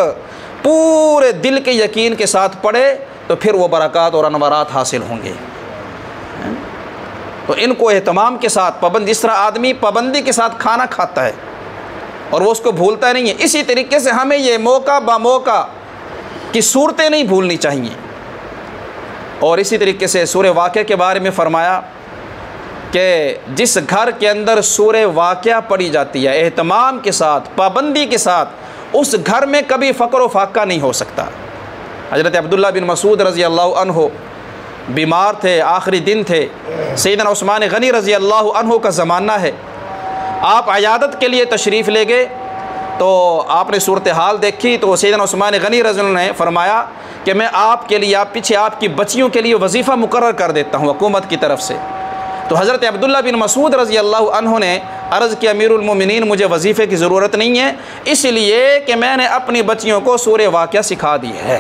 पूरे दिल के यकीन के साथ पढ़े, तो फिर वो बरक़ात और अनवारात हासिल होंगे। तो इनको एहतमाम के साथ पाबंदी, जिस तरह आदमी पाबंदी के साथ खाना खाता है और वो उसको भूलता नहीं है, इसी तरीके से हमें ये मौका ब मौका की सूरतें नहीं भूलनी चाहिए। और इसी तरीके से सूरह वाक़या के बारे में फ़रमाया कि जिस घर के अंदर सूरह वाक़या पढ़ी जाती है एहतमाम के साथ, पाबंदी के साथ, उस घर में कभी फ़क्र व फाक़ा नहीं हो सकता। हज़रत अब्दुल्लाह बिन मसूद रज़ी अल्लाह अन्हु बीमार थे, आखिरी दिन थे। सैयदना उस्मान गनी रज़ी अल्लाह अन्हु का ज़माना है। आप अयादत के लिए तशरीफ़ ले गए तो आपने सूरत हाल देखी तो सैयदना उस्मान गनी रज़ी अल्लाह ने फरमाया कि मैं आपके लिए, आप पीछे आपकी बच्चियों के लिए वजीफ़ा मुकर्रर कर देता हूँ हुकूमत की तरफ से। तो हज़रत अब्दुल्लाह बिन मसूद रज़ी अल्लाह अन्हु ने अर्ज़ किया, अमीरुल मोमिनीन, मुझे वजीफ़े की ज़रूरत नहीं है, इसलिए कि मैंने अपनी बच्चियों को सूरह वाक़या सिखा दी है।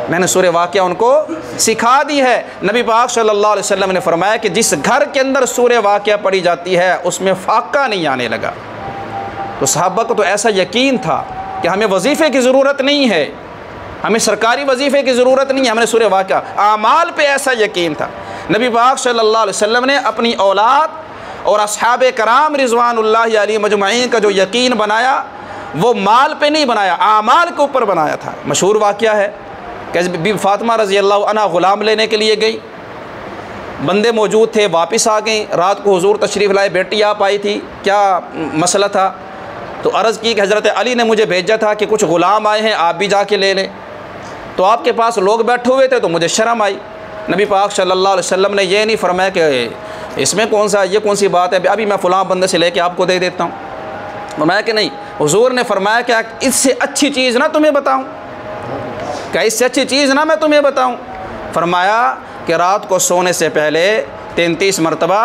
मैंने सूरह वाक़या उनको सिखा दी है। नबी पाक सल्लल्लाहु अलैहि वसल्लम ने फरमाया कि जिस घर के अंदर सूरह वाक़या पढ़ी जाती है उसमें फ़ाक़ा नहीं आने लगा। तो सहाबा को तो ऐसा यकीन था कि हमें वजीफ़े की ज़रूरत नहीं है, हमें सरकारी वजीफ़े की ज़रूरत नहीं है, हमने सूरह वाक़या, आमाल पे ऐसा यकीन था। नबी पाक सल्लल्लाहु अलैहि वसल्लम ने अपनी औलाद और असहाबे कराम रिज़वानुल्लाहि अलैहिम अजमईन का जो यकीन बनाया वो माल पे नहीं बनाया, आमाल के ऊपर बनाया था। मशहूर वाक़या है कि बीबी फ़ातिमा रज़ी अल्लाह अन्हा ग़ुलाम लेने के लिए गई, बंदे मौजूद थे, वापस आ गई। रात को हुज़ूर तशरीफ़ लाए, बेटी आप आई थी, क्या मसला था? तो अर्ज़ की कि हज़रत अली ने मुझे भेजा था कि कुछ ग़ुलाम आए हैं, आप भी जाके ले लें। तो आपके पास लोग बैठे हुए थे तो मुझे शर्म आई। नबी पाक सल्लल्लाहु अलैहि वसल्लम ने ये नहीं फरमाया कि इसमें ये कौन सी बात है, अभी मैं फ़लाँ बंदे से लेके आपको दे देता हूँ। फरमाया कि नहीं, हुज़ूर ने फरमाया कि इससे अच्छी चीज़ ना तुम्हें बताऊँ, क्या इससे अच्छी चीज़ ना मैं तुम्हें बताऊँ? फरमाया कि रात को सोने से पहले 33 मरतबा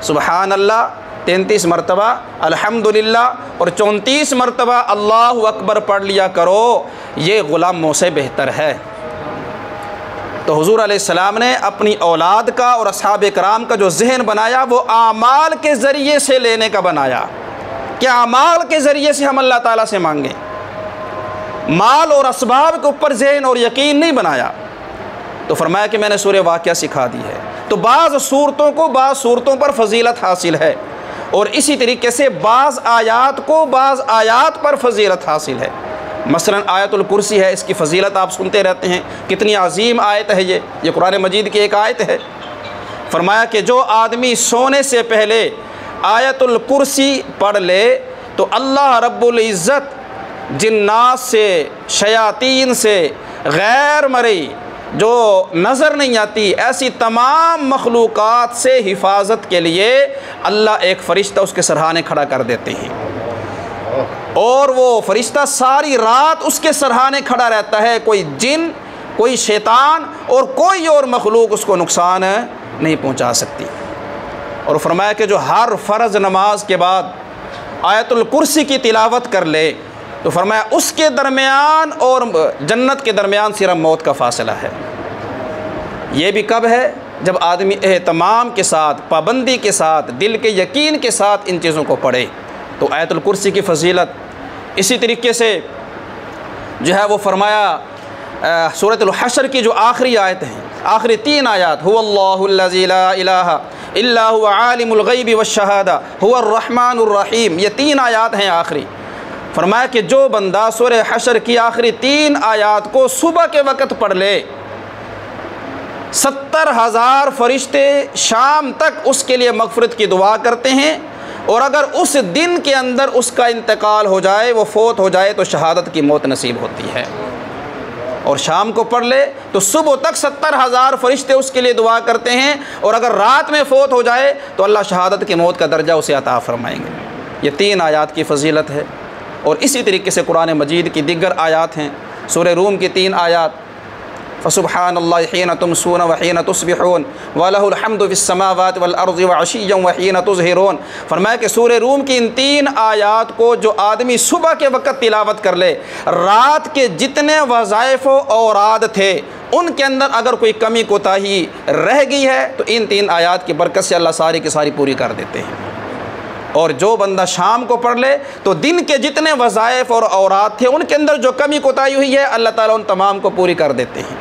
सुबहान अल्लाह, 33 मरतबा अल्हम्दुलिल्लाह और 34 मरतबा अल्लाहु अकबर पढ़ लिया करो, ये ग़ुलामों से बेहतर है। तो हुज़ूर अलैहिस्सलाम ने अपनी औलाद का और असहाबे कराम का जो जहन बनाया वो आमाल के ज़रिए से लेने का बनाया कि आमाल के ज़रिए से हम अल्लाह ताला से मांगें, माल और असबाब के ऊपर जहन और यकीन नहीं बनाया। तो फरमाया कि मैंने सूरह वाक़िया सिखा दी है। तो बाज़ सूरतों को बाज़ सूरतों पर फजीलत हासिल है और इसी तरीके से बाज़ आयात को बाज़ आयात पर फजीलत हासिल है। मसलन आयतुल कुर्सी है, इसकी फ़जीलत आप सुनते रहते हैं, कितनी अजीम आयत है ये कुरान मजीद की एक आयत है। फरमाया कि जो आदमी सोने से पहले आयतुल कुर्सी पढ़ ले तो अल्लाह रब्बुल इज़्ज़त जिन्नात से, शयातीन से, गैर मरई जो नज़र नहीं आती ऐसी तमाम मखलूक़ात से हिफाजत के लिए अल्लाह एक फ़रिश्ता उसके सरहाने खड़ा कर देते हैं और वो फ़रिश्ता सारी रात उसके सरहाने खड़ा रहता है। कोई जिन, कोई शैतान और कोई और मखलूक उसको नुकसान नहीं पहुंचा सकती। और फरमाया कि जो हर फ़र्ज़ नमाज के बाद आयतुल कुर्सी की तिलावत कर ले तो फरमाया उसके दरमियान और जन्नत के दरमियान सिर्फ मौत का फ़ासला है। ये भी कब है? जब आदमी एहतमाम के साथ, पाबंदी के साथ, दिल के यकीन के साथ इन चीज़ों को पढ़े। तो आयतुल कुर्सी की फ़जीलत इसी तरीके से जो है वो फरमाया सूरतुल हशर की जो आखिरी आयत है, आखिरी 3 आयत, हुवल्लाहुल्लज़ी ला इलाहा इल्ला हुवा आलिमुल गैबि वश्शहादा हुवर रहमानुर रहीम, ये 3 आयत हैं आखिरी। फरमाया कि जो बंदा सूरह हशर की आखिरी 3 आयत को सुबह के वक़्त पढ़ ले 70,000 फ़रिश्ते शाम तक उसके लिए मग़फ़िरत की दुआ करते हैं और अगर उस दिन के अंदर उसका इंतकाल हो जाए, वो फ़ौत हो जाए तो शहादत की मौत नसीब होती है। और शाम को पढ़ ले तो सुबह तक 70,000 फ़रिश्ते उसके लिए दुआ करते हैं और अगर रात में फ़ौत हो जाए तो अल्लाह शहादत की मौत का दर्जा उसे अता फ़रमाएंगे। ये 3 आयत की फ़जीलत है। और इसी तरीके से कुरान मजीद की दिगर आयत हैं। सूरह रूम की 3 आयत, फ़सुब्हानल्लाहि हीन तुमसून व हीन तुस्बिहून व लहुल हम्दु फिस समावाति वल अर्ज़ि व अशिय्यन व हीन तुज़हिरून। फरमाया कि सूरह रूम की इन 3 आयत को जो आदमी सुबह के वक़्त तिलावत कर ले, रात के जितने वज़ाइफ़ व औराद थे उनके अंदर अगर कोई कमी कोताही रह गई है तो इन 3 आयत की बरकत से अल्लाह सारी की सारी पूरी कर देते हैं। और जो बंदा शाम को पढ़ ले तो दिन के जितने वज़ाइफ़ और औरात थे उनके अंदर जो कमी कोताही हुई है अल्लाह ताला उन तमाम को पूरी कर देते हैं।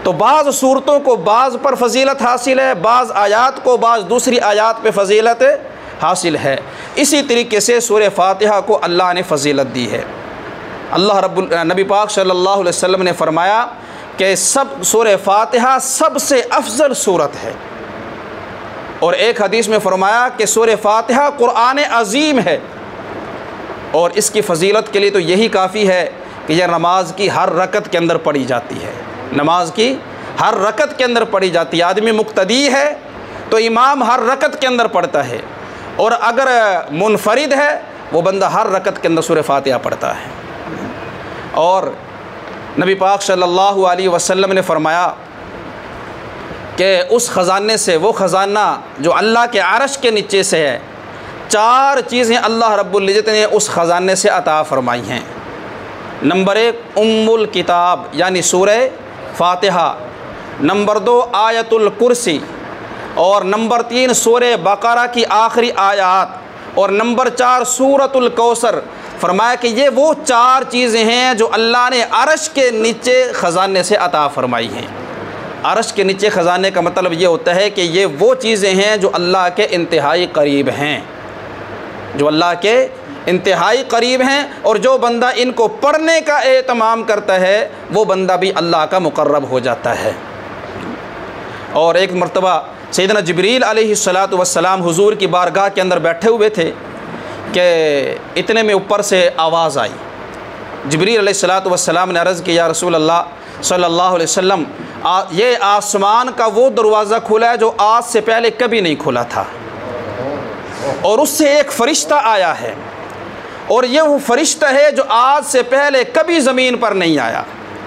तो बाज़ सूरतों को बाज़ पर फजीलत हासिल है, बाज़ आयात को बाज़ दूसरी आयात पे फजीलत हासिल है। इसी तरीके से सूरह फ़ातिहा को अल्लाह ने फजीलत दी है। अल्लाह रब्बुल नबी पाक सल्लल्लाहु अलैहि वसल्लम ने फरमाया कि सूरह फ़ातिहा सबसे अफजल सूरत है। और एक हदीस में फरमाया कि सूरह फ़ातिहा कुरान अज़ीम है और इसकी फ़जीलत के लिए तो यही काफ़ी है कि यह नमाज की हर रकत के अंदर पढ़ी जाती है। नमाज की हर रकत के अंदर पढ़ी जाती है। आदमी मुक्तदी है तो इमाम हर रकत के अंदर पढ़ता है और अगर मुनफरिद है वो बंदा हर रकत के अंदर सूरह फ़ातिहा पढ़ता है। और नबी पाक सल्लल्लाहु अलैहि वसल्लम ने फरमाया कि उस ख़जाने से, वो ख़जाना जो अल्लाह के अर्श के नीचे से है, 4 चीज़ें अल्लाह रब्बुल इज़्ज़त ने उस ख़जाने से अता फ़रमाई हैं। नंबर 1 उम्मुल किताब यानी सूरह फ़ातिहा, नंबर 2 आयतुल कुर्सी और नंबर 3 सूरह बक़रा की आखिरी आयत और नंबर 4 सूरतुल कौसर। फरमाया कि ये वो 4 चीज़ें हैं जो अल्लाह ने अर्श के नीचे ख़जाने से अता फ़रमाई हैं। अर्श के नीचे ख़जाने का मतलब ये होता है कि ये वो चीज़ें हैं जो अल्लाह के इंतहाई करीब हैं, जो अल्लाह के इंतहाई करीब हैं, और जो बंदा इनको पढ़ने का एहतमाम करता है वो बंदा भी अल्लाह का मुक़र्रब हो जाता है। और एक मरतबा सैयदना जिब्रील अलैहिस्सलातु वस्सलाम हुजूर की बारगाह के अंदर बैठे हुए थे कि इतने में ऊपर से आवाज़ आई। जिब्रील अलैहिस्सलातु वस्सलाम ने अर्ज़ किया, या रसूल अल्लाह सल्लल्लाहु अलैहि वसल्लम, ये आसमान का वो दरवाज़ा खुला है जो आज से पहले कभी नहीं खुला था, और उससे एक फ़रिश्ता आया है, और ये वो फ़रिश्ता है जो आज से पहले कभी ज़मीन पर नहीं आया,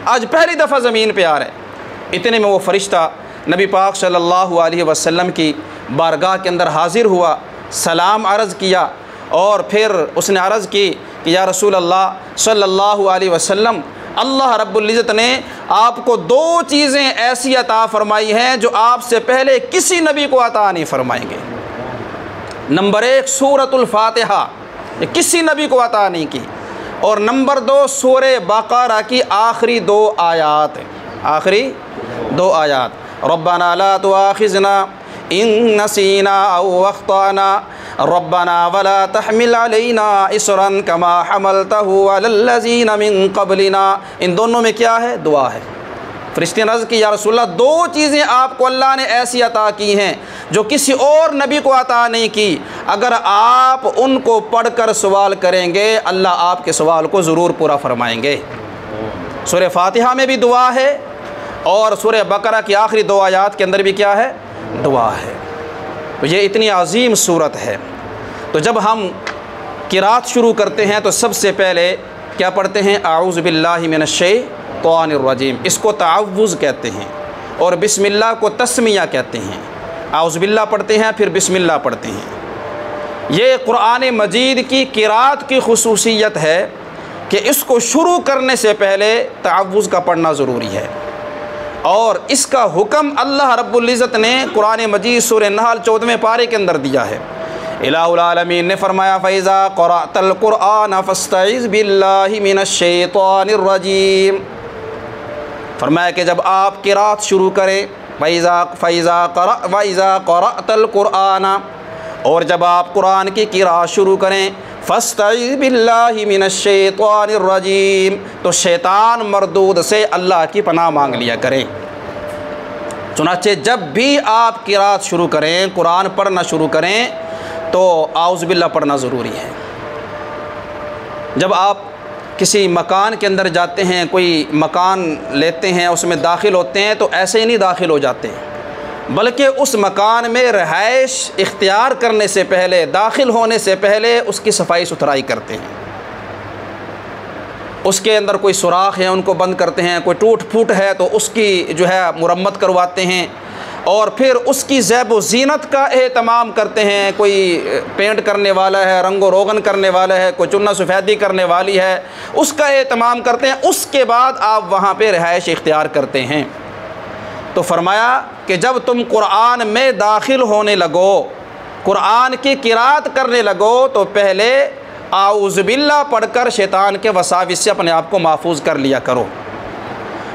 आज पहली दफ़ा ज़मीन पे आ रहा है। इतने में वो फ़रिश्ता नबी पाक सल्लल्लाहु अलैहि वसल्लम की बारगाह के अंदर हाज़िर हुआ, सलाम अर्ज़ किया, और फिर उसने अर्ज़ की कि या रसूल अल्लाह सल्लल्लाहु अलैहि वसल्लम, अल्लाह रब्बुल इज़्ज़त ने आपको दो चीज़ें ऐसी अता फ़रमाई हैं जो आपसे पहले किसी नबी को अता नहीं फ़रमाएंगे। नंबर 1 सूरतुल फातिहा, ये किसी नबी को अता नहीं की, और नंबर 2 सूरे बक़रा की आखिरी 2 आयात, आखिरी 2 आयात, रब्बना ला तुआखिज़ना इन नसीना औ अख्ताना रब्बना वला तहमिल अलैना इसरन कमा हमलतहु अलल्लज़ीना मिन क़ब्लिना। इन दोनों में क्या है? दुआ है। फ़रिश्ते ने अर्ज़ की, या रसूलल्लाह, 2 चीज़ें आपको अल्लाह ने ऐसी अता की हैं जो किसी और नबी को अता नहीं की, अगर आप उनको पढ़ कर सवाल करेंगे अल्लाह आपके सवाल को ज़रूर पूरा फरमाएँगे। सूरह फातिहा में भी दुआ है, और सूरह बक़रा की आखिरी 2 आयात के अंदर भी क्या है? दुआ है। तो ये इतनी अजीम सूरत है। तो जब हम क़िरात शुरू करते हैं तो सबसे पहले क्या पढ़ते हैं? आऊज़ु बिल्लाहि मिनश्शैतानिर रजीम, इसको तअव्वुज़ कहते हैं, और बिस्मिल्लाह को तस्मिया कहते हैं। आऊज़ु बिल्लाह पढ़ते हैं, फिर बिस्मिल्लाह पढ़ते हैं। ये क़ुरआन मजीद की क़िरात की खुसूसियत है कि इसको शुरू करने से पहले तअव्वुज़ का पढ़ना ज़रूरी है, और इसका हुक्म अल्लाह रब्बुल इज़्ज़त ने कुरान मजीद सूरह नहल 14वें पारे के अंदर दिया है। इलाहुल आलमीन ने फरमाया, फ़इज़ा क़रअतल क़ुरआन फ़स्तइज़ बिल्लाहि मिनश्शैतानिर रजीम। फरमाया कि जब आप क़िरात शुरू करें, फ़इज़ा क़रअतल क़ुरआन, और जब आप कुरान की क़िरात शुरू करें, फ़स्तइज़ बिल्लाहि मिनश्शैतानिर रजीम, तो शैतान मरदूद से अल्लाह की पनाह मांग लिया करें। चुनाचे जब भी आप क़िरात शुरू करें, कुरान पढ़ना शुरू करें, तो आऊज़ु बिल्लाह पढ़ना ज़रूरी है। जब आप किसी मकान के अंदर जाते हैं, कोई मकान लेते हैं, उसमें दाखिल होते हैं, तो ऐसे ही नहीं दाखिल हो जाते हैं, बल्कि उस मकान में रहाइश इख्तियार करने से पहले, दाखिल होने से पहले उसकी सफाई सुथराई करते हैं। उसके अंदर कोई सुराख है उनको बंद करते हैं, कोई टूट फूट है तो उसकी जो है मुरम्मत करवाते हैं, और फिर उसकी ज़ैब व ज़ीनत का एहतमाम करते हैं। कोई पेंट करने वाला है, रंगो रोगन करने वाला है, कोई चुन्ना सफ़ेदी करने वाली है, उसका एहतमाम करते हैं। उसके बाद आप वहाँ पर रहाइश इख्तियार करते हैं। तो फरमाया कि जब तुम कुरान में दाखिल होने लगो, कुरान की क़िरात करने लगो, तो पहले आऊज़ु बिल्लाह पढ़कर शैतान के वसाविस से अपने आप को महफूज कर लिया करो,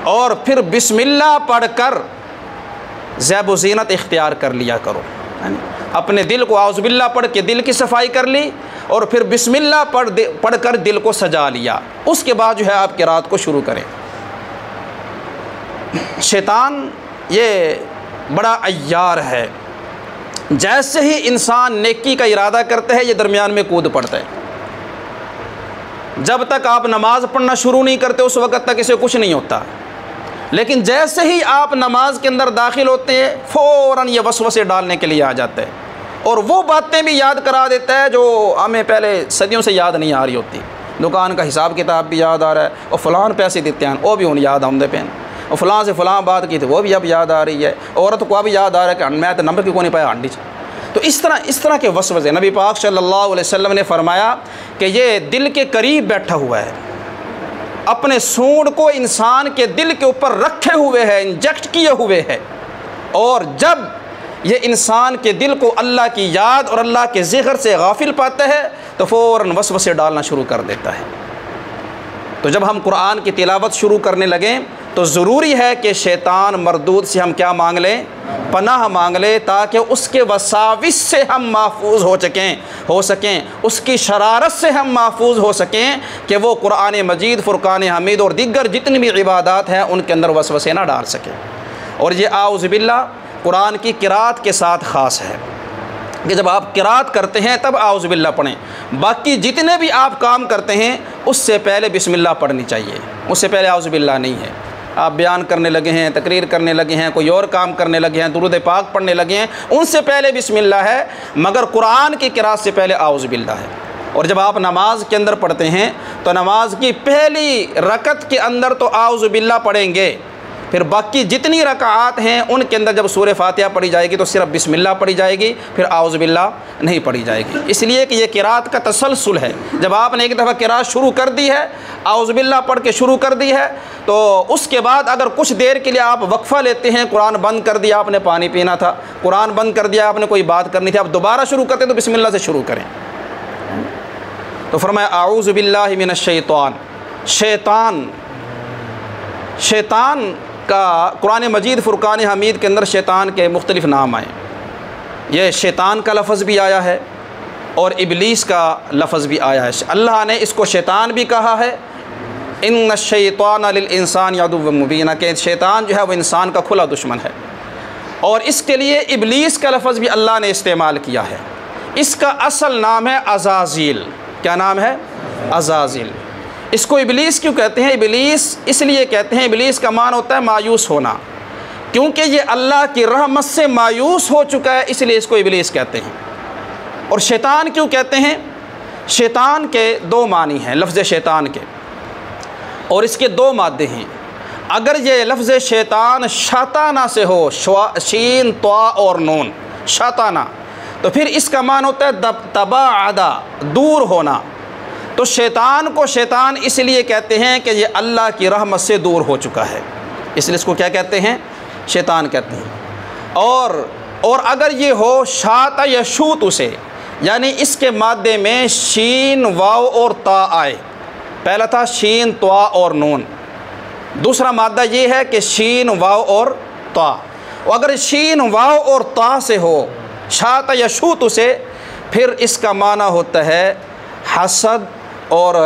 और फिर बिस्मिल्लाह पढ़कर ज़ैब व ज़ीनत इख्तियार कर लिया करो। अपने दिल को आऊज़ु बिल्लाह पढ़ के दिल की सफाई कर ली, और फिर बिस्मिल्लाह पढ़कर दिल को सजा लिया। उसके बाद जो है आप क़िरात को शुरू करें। शैतान ये बड़ा अय्यार है, जैसे ही इंसान नेकी का इरादा करता है ये दरमियान में कूद पड़ता है। जब तक आप नमाज़ पढ़ना शुरू नहीं करते उस वक़्त तक इसे कुछ नहीं होता, लेकिन जैसे ही आप नमाज के अंदर दाखिल होते हैं फ़ौरन ये वसवसे डालने के लिए आ जाता है, और वो बातें भी याद करा देता है जो हमें पहले सदियों से याद नहीं आ रही होती। दुकान का हिसाब किताब भी याद आ रहा है, और फ़लान पैसे देते हैं वो भी उन याद आमदे पे, और फ़लाँ से फ़लाँ बात की थी वो भी अब याद आ रही है, औरत को अब याद आ रहा है कि मैं तो नंबर क्यों को नहीं पाया अंडी। तो इस तरह के वसवसे नबी पाक सल्लल्लाहु अलैहि वसल्लम ने फरमाया कि ये दिल के करीब बैठा हुआ है, अपने सूंड को इंसान के दिल के ऊपर रखे हुए है, इंजेक्ट किए हुए है, और जब ये इंसान के दिल को अल्लाह की याद और अल्लाह के ज़िक्र से गाफिल पाता है तो फ़ौरन वसवसे डालना शुरू कर देता है। तो जब हम कुरान की तिलावत शुरू करने लगें तो ज़रूरी है कि शैतान मरदूद से हम क्या मांग लें, पनाह मांग लें, ताकि उसके वसाविस से हम महफूज हो सकें, उसकी शरारत से हम महफूज हो सकें कि वो कुरान मजीद, फ़ुरक़ान हमीद और दीगर जितनी भी इबादत हैं उनके अंदर वसवसे ना डाल सकें। और ये आऊज़ बिल्लाह कुरान की क़िराअत के साथ ख़ास है कि जब आप क़िराअत करते हैं तब आऊज़ बिल्लाह पढ़ें। बाकी जितने भी आप काम करते हैं उससे पहले बिस्मिल्लाह पढ़नी चाहिए, उससे पहले आऊज़ बिल्लाह नहीं है। आप बयान करने लगे हैं, तकरीर करने लगे हैं, कोई और काम करने लगे हैं, दुरूद पाक पढ़ने लगे हैं, उनसे पहले बिस्मिल्लाह है, मगर कुरान की क़िराअत से पहले आऊज़ बिल्लाह है। और जब आप नमाज के अंदर पढ़ते हैं तो नमाज की पहली रकत के अंदर तो आऊज़ बिल्लाह पढ़ेंगे, फिर बाकी जितनी रकात हैं उनके अंदर जब सूरह फातिहा पढ़ी जाएगी तो सिर्फ बिस्मिल्लाह पढ़ी जाएगी, फिर आऊज़ बिल्लाह नहीं पढ़ी जाएगी। इसलिए कि ये क़िराअत का तसलसल है। जब आपने एक दफ़ा क़िराअत शुरू कर दी है, आऊज़ बिल्लाह पढ़ के शुरू कर दी है, तो उसके बाद अगर कुछ देर के लिए आप वक्फ़ा लेते हैं, कुरान बंद कर दिया, आपने पानी पीना था, कुरान बंद कर दिया, आपने कोई बात करनी थी, आप दोबारा शुरू करते तो बिस्मिल्लाह से शुरू करें। तो फरमाया आऊज़ु बिल्लाहि मिनश शैतान। शैतान का कुरान मजीद फ़ुरक़ान हमीद के अंदर शैतान के मुख्तलिफ़ नाम आए। यह शैतान का लफ्ज़ भी आया है और इबलीस का लफ्ज़ भी आया है। अल्लाह ने इसको शैतान भी कहा है, इन्न शैतान लिल इंसान अदुव्वुम मुबीन, के शैतान जो है वो इंसान का खुला दुश्मन है। और इसके लिए इबलीस का लफ्ज़ भी अल्लाह ने इस्तेमाल किया है। इसका असल नाम है अज़ाज़ील। क्या नाम है? अज़ाज़ील। इसको इबलीस क्यों कहते हैं? इबलीस इसलिए कहते हैं, इबलीस का मान होता है मायूस होना, क्योंकि ये अल्लाह की रहमत से मायूस हो चुका है, इसलिए इसको इबलीस कहते हैं। और शैतान क्यों कहते हैं? शैतान के दो मानी हैं लफ्ज़ शैतान के, और इसके दो मादे हैं। अगर ये लफ्ज़ शैतान शाताना से हो, शीन त्वा और नून, शाताना, तो फिर इसका मान होता है तबाअदा, दूर होना। तो शैतान को शैतान इसलिए कहते हैं कि ये अल्लाह की रहमत से दूर हो चुका है, इसलिए इसको क्या कहते हैं? शैतान कहते हैं। और अगर ये हो शाता यशूत उसे, यानी इसके मादे में शीन वाव और ता आए, पहला था शीन त्वा और नून, दूसरा मादा ये है कि शीन वाव और ता। और अगर शीन वाव और ता से हो शाता यशूत उसे, फिर इसका माना होता है हसद और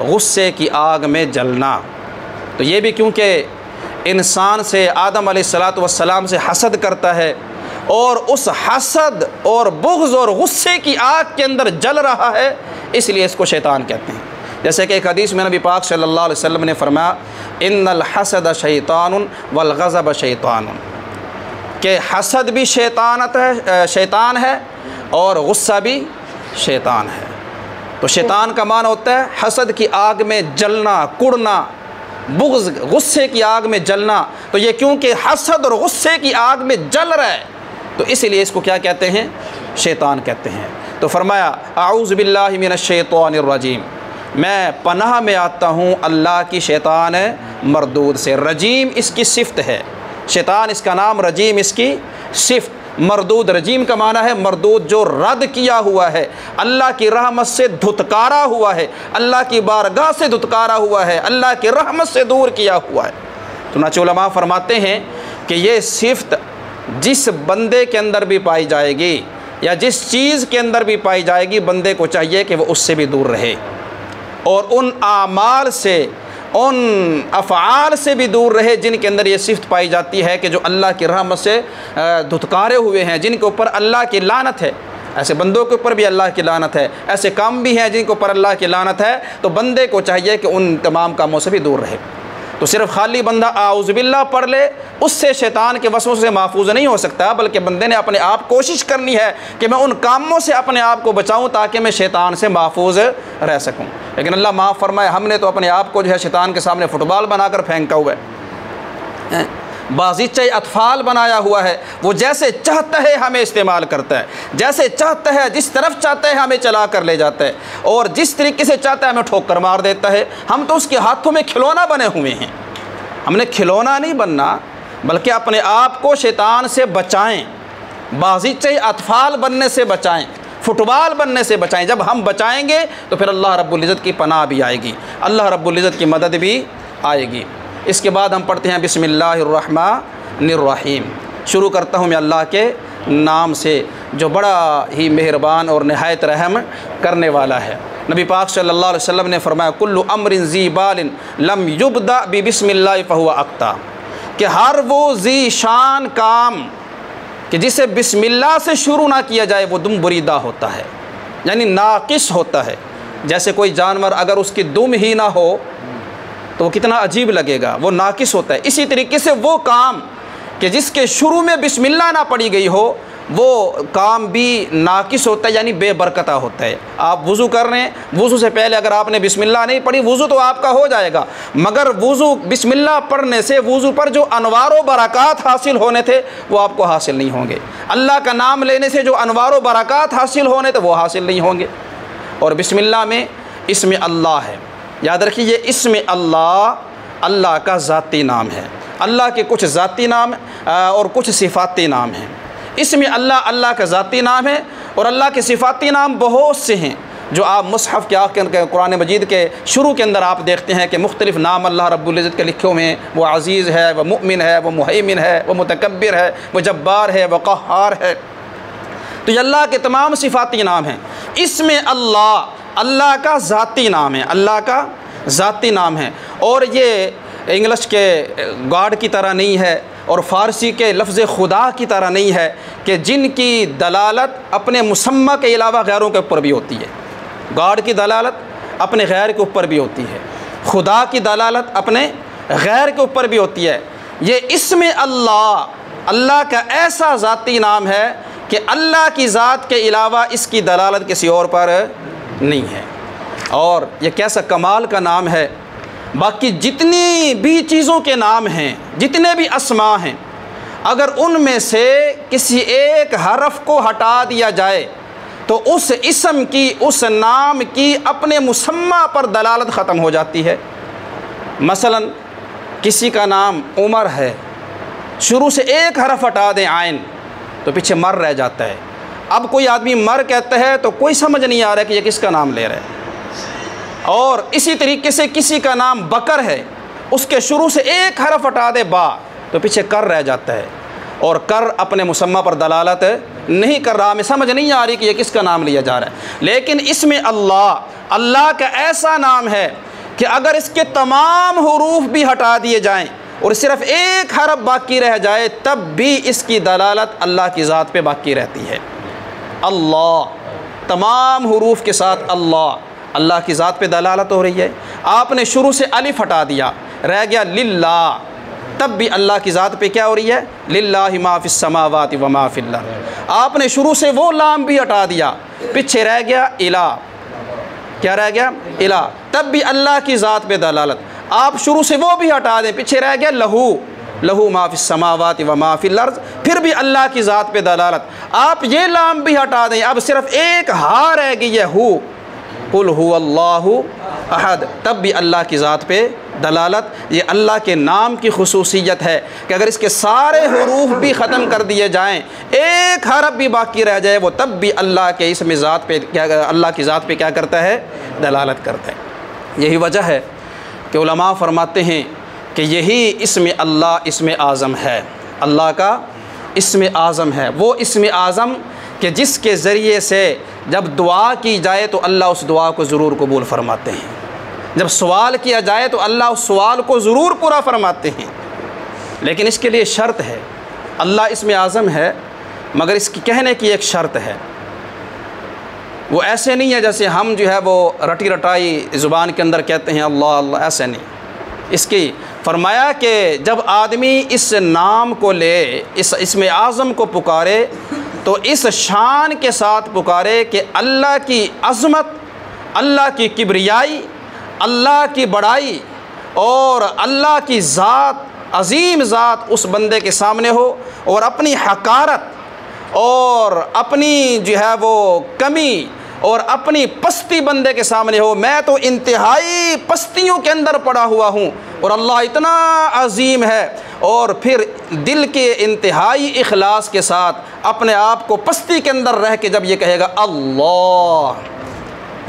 गुस्से की आग में जलना। तो ये भी क्योंकि इंसान से आदम अलैहिस्सलातु वस्सलाम से हसद करता है और उस हसद और बुग़्ज़ और गुस्से की आग के अंदर जल रहा है, इसलिए इसको शैतान कहते हैं। जैसे कि एक हदीस में नबी पाक सल्लल्लाहु अलैहि वसल्लम ने फरमाया, इन्नल हसद शैतानुन वल गज़ब शैतानुन, कि हसद भी शैतान है और गुस्सा भी शैतान है। तो शैतान का मान होता है हसद की आग में जलना, कुड़ना, बुग़्ज़ गुस्से की आग में जलना। तो ये क्योंकि हसद और गुस्से की आग में जल रहा है, तो इसलिए इसको क्या कहते हैं? शैतान कहते हैं। तो फरमाया आऊज़ु बिल्लाहि मिनश शैतानिर रजीम, मैं पनाह में आता हूँ अल्लाह की शैतान मरदूद से। रजीम इसकी सिफ़त है, शैतान इसका नाम, रजीम इसकी सिफ़त। मरदूद, रजीम का माना है मरदूद, जो रद्द किया हुआ है, अल्लाह की रहमत से धुतकारा हुआ है, अल्लाह की बारगाह से धुतकारा हुआ है, अल्लाह की रहमत से दूर किया हुआ है। तो चुनांचे उलमा फरमाते हैं कि ये सिफ़त जिस बंदे के अंदर भी पाई जाएगी या जिस चीज़ के अंदर भी पाई जाएगी, बंदे को चाहिए कि वह उससे भी दूर रहे और उन आमाल से, उन अफ़आल से भी दूर रहे जिनके अंदर ये सिफ़त पाई जाती है कि जो अल्लाह की रहमत से धुतकारे हुए हैं, जिनके ऊपर अल्लाह की लानत है। ऐसे बंदों के ऊपर भी अल्लाह की लानत है, ऐसे काम भी हैं जिनके ऊपर अल्लाह की लानत है। तो बंदे को चाहिए कि उन तमाम कामों से भी दूर रहे। तो सिर्फ़ खाली बंदा आऊज़ु बिल्लाह पढ़ ले, उससे शैतान के वसवसे से महफूज नहीं हो सकता, बल्कि बंदे ने अपने आप कोशिश करनी है कि मैं उन कामों से अपने आप को बचाऊं ताकि मैं शैतान से महफूज रह सकूं। लेकिन अल्लाह माफ़ फरमाए, हमने तो अपने आप को जो है शैतान के सामने फ़ुटबॉल बनाकर फेंका हुआ है, बाज़ीचे अतफ़ाल बनाया हुआ है। वो जैसे चाहता है हमें इस्तेमाल करता है, जैसे चाहता है, जिस तरफ चाहता है हमें चला कर ले जाता है, और जिस तरीके से चाहता है हमें ठोक कर मार देता है। हम तो उसके हाथों में खिलौना बने हुए हैं। हमने खिलौना नहीं बनना, बल्कि अपने आप को शैतान से बचाएं, बाज़ीचे अतफ़ाल बनने से बचाएं, फुटबॉल बनने से बचाएं। जब हम बचाएंगे तो फिर अल्लाह रब्बुल इज़्ज़त की पनाह भी आएगी, अल्लाह रब्बुल इज़्ज़त की मदद भी आएगी। इसके बाद हम पढ़ते हैं बिस्मिल्लाहिर्रहमानिर्रहीम। शुरू करता हूँ मैं अल्लाह के नाम से जो बड़ा ही मेहरबान और नहायत रहम करने वाला है। नबी पाक सल्लल्लाहु अलैहि वसल्लम ने फरमाया कुल्लु अम्रिन ज़ी बालिन लम युब्दा बि बिस्मिल्लाह फहुवा अक्ता, कि हर वो ज़ी शान काम कि जिसे बिस्मिल्लाह से शुरू ना किया जाए वो दुम बुरीदा होता है, यानी नाकिस होता है। जैसे कोई जानवर अगर उसकी दुम ही ना हो तो वो कितना अजीब लगेगा, वो नाकिस होता है। इसी तरीके से वो काम कि जिसके शुरू में बिस्मिल्लाह ना पड़ी गई हो वो काम भी नाकिस होता है, यानी बेबरकता होता है। आप वज़ू कर रहे हैं, वज़ू से पहले अगर आपने बिस्मिल्लाह नहीं पढ़ी, वज़ू तो आपका हो जाएगा, मगर वज़ू बिस्मिल्लाह पढ़ने से वज़ू पर जो अनवार व बरक़ात हासिल होने थे वो आपको हासिल नहीं होंगे। अल्लाह का नाम लेने से जो अनवार व बरक़ात हासिल होने थे वो हासिल नहीं होंगे। और बिस्मिल्लाह में इसमें अल्लाह है, याद रखिए ये इसमें अल्लाह अल्लाह का ज़ाती नाम है। अल्लाह के कुछ ज़ाती नाम और कुछ सिफ़ाती नाम हैं। इसमें अल्लाह अल्लाह का ज़ाती नाम है और अल्लाह के सिफ़ाती नाम बहुत से हैं जो आप मुसहफ़ के आखिर के कुरान मजीद के शुरू के अंदर आप देखते हैं कि मुख्तलिफ़ नाम अल्लाह रब्बुल इज़्ज़त के लिखे हुए हैं। वो अज़ीज़ है, वो मुमिन है, वो मुहैमिन है, वो मुतकब्बिर है, वो जब्बार है, वो क़हार है। तो ये अल्लाह के तमाम सिफ़ाती नाम हैं। इसमें अल्लाह अल्लाह का ज़ाती नाम है, अल्लाह का ज़ाती नाम है। और ये इंग्लिश के गॉड की तरह नहीं है और फ़ारसी के लफ्ज़ खुदा की तरह नहीं है कि जिनकी दलालत अपने मुसम्मा के अलावा गैरों के ऊपर भी होती है। गॉड की दलालत अपने गैर के ऊपर भी होती है, खुदा की दलालत अपने गैर के ऊपर भी होती है। ये इसमें अल्लाह अल्लाह का ऐसा ज़ाती नाम है कि अल्लाह की ज़ात के अलावा इसकी दलालत किसी और पर नहीं है। और ये कैसा कमाल का नाम है। बाकी जितनी भी चीज़ों के नाम हैं, जितने भी अस्मा हैं, अगर उनमें से किसी एक हरफ को हटा दिया जाए तो उस इसम की, उस नाम की अपने मुसम्मा पर दलालत ख़त्म हो जाती है। मसलन किसी का नाम उमर है, शुरू से एक हरफ हटा दें आइन तो पीछे मर रह जाता है। अब कोई आदमी मर कहता है तो कोई समझ नहीं आ रहा कि ये किसका नाम ले रहा है। और इसी तरीके से किसी का नाम बकर है, उसके शुरू से एक हरफ हटा दे बा तो पीछे कर रह जाता है और कर अपने मुसम्मा पर दलालत नहीं कर रहा, हमें समझ नहीं आ रही कि ये किसका नाम लिया जा रहा है। लेकिन इसमें अल्लाह अल्लाह का ऐसा नाम है कि अगर इसके तमाम हुरूफ भी हटा दिए जाएं और सिर्फ एक हरफ बाकी रह जाए तब भी इसकी दलालत अल्लाह की ज़ात पे बाकी रहती है। अल्लाह तमाम हुरूफ के साथ अल्लाह की ज़ात पे दलालत हो रही है। आपने शुरू से अलिफ हटा दिया, रह गया लिल्लाह, तब भी अल्लाह की ज़ात पे क्या हो रही है? लिल्लाहि मा फिस समावाति व मा फिल अर्द। आपने शुरू से वो लाम भी हटा दिया, पीछे रह गया इला, क्या रह गया? इला, तब भी अल्लाह की ज़ात पे दलालत। आप शुरू से वो भी हटा दें, पीछे रह गया लहू, लहू मा फिस समावाति व मा फिल अर्द, फिर भी अल्लाह की ज़ात पे दलालत। आप ये लाम भी हटा दें, अब सिर्फ एक हा रह गई है हु, कुल हुवल्लाहु अहद, तब भी अल्लाह की ज़ात पे दलालत। ये अल्लाह के नाम की खुसूसियत है कि अगर इसके सारे हुरूफ भी ख़त्म कर दिए जाएं, एक हरफ भी बाकी रह जाए, वो तब भी अल्लाह के इसमें ज़ात पे क्या, अल्लाह की ज़ात पे क्या करता है? दलालत करता है। यही वजह है कि उलमा फरमाते हैं कि यही इसमें अल्लाह इसमें आज़म है, अल्लाह का इसमें आज़म है। वो इसमें आज़म कि जिसके ज़रिए से जब दुआ की जाए तो अल्लाह उस दुआ को ज़रूर कबूल फरमाते हैं, जब सवाल किया जाए तो अल्लाह उस सवाल को ज़रूर पूरा फरमाते हैं। लेकिन इसके लिए शर्त है, अल्लाह इसमें आज़म है मगर इसकी कहने की एक शर्त है। वो ऐसे नहीं है जैसे हम जो है वो रटी रटाई ज़ुबान के अंदर कहते हैं अल्लाह अल्लाह, ऐसे नहीं। इसकी फरमाया कि जब आदमी इस नाम को ले, इसमें आज़म को पुकारे तो इस शान के साथ पुकारे कि अल्लाह की अज़मत, अल्लाह की किब्रियाई, अल्लाह की बड़ाई और अल्लाह की ज़ात, अज़ीम ज़ात उस बंदे के सामने हो और अपनी हकारत और अपनी जो है वो कमी और अपनी पस्ती बंदे के सामने हो। मैं तो इंतहाई पस्तियों के अंदर पड़ा हुआ हूँ और अल्लाह इतना अजीम है। और फिर दिल के इंतहाई इखलास के साथ अपने आप को पस्ती के अंदर रह के जब ये कहेगा अल्लाह,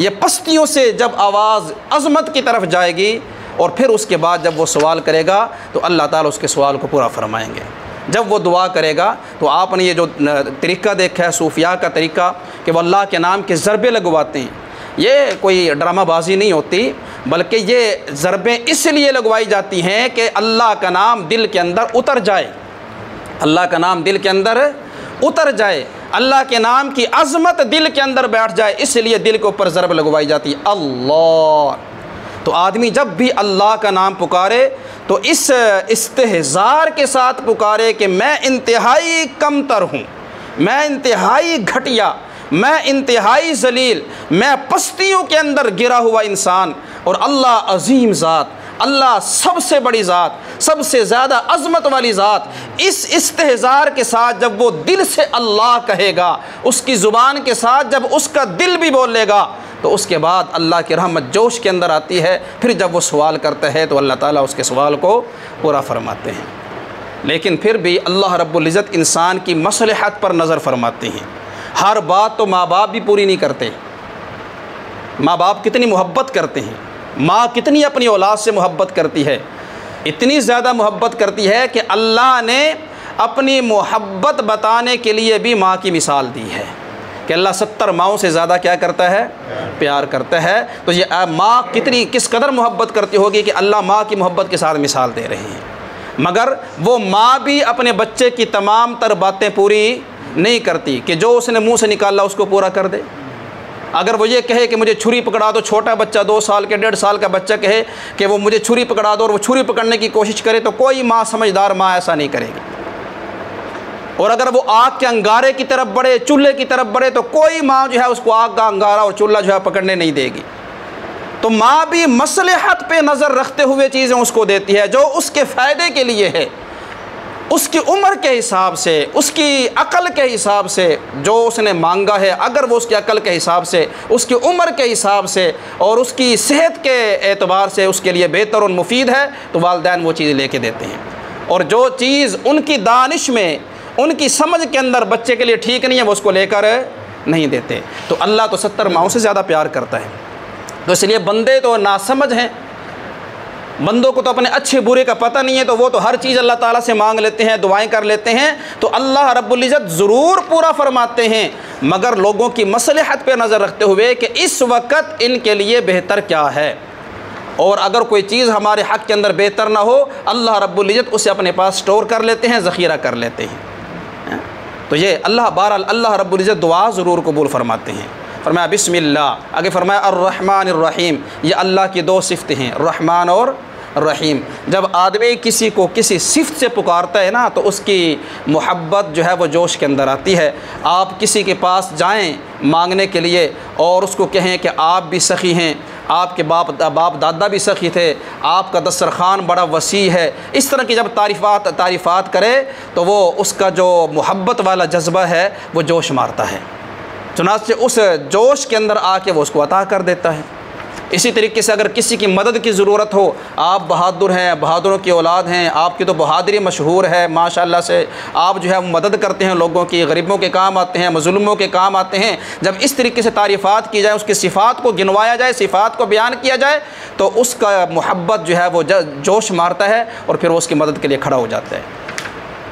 ये पस्तियों से जब आवाज़ अज़मत की तरफ जाएगी और फिर उसके बाद जब वो सवाल करेगा तो अल्लाह ताला उसके सवाल को पूरा फरमाएंगे। जब वो दुआ करेगा तो आपने ये जो तरीक़ा देखा है सूफिया का तरीक़ा कि वो अल्लाह के नाम के ज़रबे लगवाते हैं, ये कोई ड्रामाबाजी नहीं होती, बल्कि ये ज़रबें इसलिए लगवाई जाती हैं कि अल्लाह का नाम दिल के अंदर उतर जाए, अल्लाह का नाम दिल के अंदर उतर जाए, अल्लाह के नाम की अज़मत दिल के अंदर बैठ जाए, इसलिए दिल के ऊपर ज़रब लगवाई जाती है अल्लाह। तो आदमी जब भी अल्लाह का नाम पुकारे तो इस इस्तेहज़ार के साथ पुकारे कि मैं इंतहाई कमतर हूँ, मैं इंतहाई घटिया, मैं इंतहाई ज़लील, मैं पस्तियों के अंदर गिरा हुआ इंसान, और अल्लाह अज़ीम ज़ात, अल्लाह सबसे बड़ी ज़ात, सबसे ज़्यादा अज़मत वाली ज़ात। इस इस्तेहज़ार के साथ जब वो दिल से अल्लाह कहेगा, उसकी ज़ुबान के साथ जब उसका दिल भी बोलेगा, तो उसके बाद अल्लाह की रहमत जोश के अंदर आती है। फिर जब वो सवाल करता है तो अल्लाह ताला उसके सवाल को पूरा फरमाते हैं। लेकिन फिर भी अल्लाह रब्बुल इज़्ज़त इंसान की मसलहत पर नज़र फरमाते हैं। हर बात तो माँ बाप भी पूरी नहीं करते। माँ बाप कितनी मोहब्बत करते हैं, माँ कितनी अपनी औलाद से मोहब्बत करती है, इतनी ज़्यादा मोहब्बत करती है कि अल्लाह ने अपनी मोहब्बत बताने के लिए भी माँ की मिसाल दी है कि अल्लाह 70 माँओं से ज़्यादा क्या करता है, प्यार करता है। तो ये माँ कितनी किस कदर मोहब्बत करती होगी कि अल्लाह माँ की मोहब्बत के साथ मिसाल दे रहे हैं। मगर वो माँ भी अपने बच्चे की तमाम तर बातें पूरी नहीं करती कि जो उसने मुंह से निकाला उसको पूरा कर दे। अगर वो ये कहे कि मुझे छुरी पकड़ा दो, छोटा बच्चा 2 साल के 1.5 साल का बच्चा कहे कि वो मुझे छुरी पकड़ा दो और वो छुरी पकड़ने की कोशिश करे, तो कोई माँ, समझदार माँ ऐसा नहीं करेगी। और अगर वो आग के अंगारे की तरफ बढ़े, चूल्हे की तरफ बढ़े, तो कोई माँ जो है उसको आग का अंगारा और चूल्हा जो है पकड़ने नहीं देगी। तो माँ भी मसलहत पे नज़र रखते हुए चीज़ें उसको देती है जो उसके फ़ायदे के लिए है, उसकी उम्र के हिसाब से, उसकी अक़ल के हिसाब से जो उसने मांगा है। अगर वो उसकी अक़ल के हिसाब से, उसकी उम्र के हिसाब से और उसकी सेहत के एतबार से उसके लिए बेहतर और मुफीद है, तो वालिदैन वो चीज़ लेके देते हैं। और जो चीज़ उनकी दानिश में, उनकी समझ के अंदर बच्चे के लिए ठीक नहीं है, वो उसको लेकर नहीं देते। तो अल्लाह तो 70 माँओं से ज़्यादा प्यार करता है। तो इसलिए बंदे तो नासमझ हैं, बंदों को तो अपने अच्छे बुरे का पता नहीं है, तो वो तो हर चीज़ अल्लाह ताला से मांग लेते हैं, दुआएं कर लेते हैं, तो अल्लाह रब्बुल इज़्ज़त ज़रूर पूरा फरमाते हैं, मगर लोगों की मसलहत पे नज़र रखते हुए कि इस वक्त इनके लिए बेहतर क्या है। और अगर कोई चीज़ हमारे हक़ के अंदर बेहतर ना हो, अल्लाह रब्बुल इज़्ज़त उसे अपने पास स्टोर कर लेते हैं, ज़ख़ीरा कर लेते हैं। तो ये अल्लाह रब्बुल इज़्ज़त दुआ ज़रूर कबूल फरमाते हैं। फरमाया बिस्मिल्लाह, आगे फरमाया अर्रहमान अर्रहीम। ये अल्लाह की 2 सिफ़तें हैं, रहमान और रहीम। जब आदमी किसी को किसी सिफ़त से पुकारता है ना, तो उसकी मोहब्बत जो है वो जोश के अंदर आती है। आप किसी के पास जाएं मांगने के लिए और उसको कहें कि आप भी सखी हैं, आपके बाप दादा भी सखी थे, आपका दस्तरखान बड़ा वसी है, इस तरह की जब तारीफ़ात करे तो वो उसका जो मोहब्बत वाला जज्बा है वो जोश मारता है, चुनांचे उस जोश के अंदर आके वो उसको अता कर देता है। इसी तरीके से अगर किसी की मदद की ज़रूरत हो, आप बहादुर हैं, बहादुरों की औलाद हैं, आपकी तो बहादुरी मशहूर है माशाअल्लाह से, आप जो है मदद करते हैं लोगों की, गरीबों के काम आते हैं, मज़लूमों के काम आते हैं। जब इस तरीके से तारीफ़ात की जाए, उसकी सिफ़ात को गिनवाया जाए, सिफ़ात को बयान किया जाए, तो उसका मोहब्बत जो है वो जोश मारता है और फिर वो उसकी मदद के लिए खड़ा हो जाता है।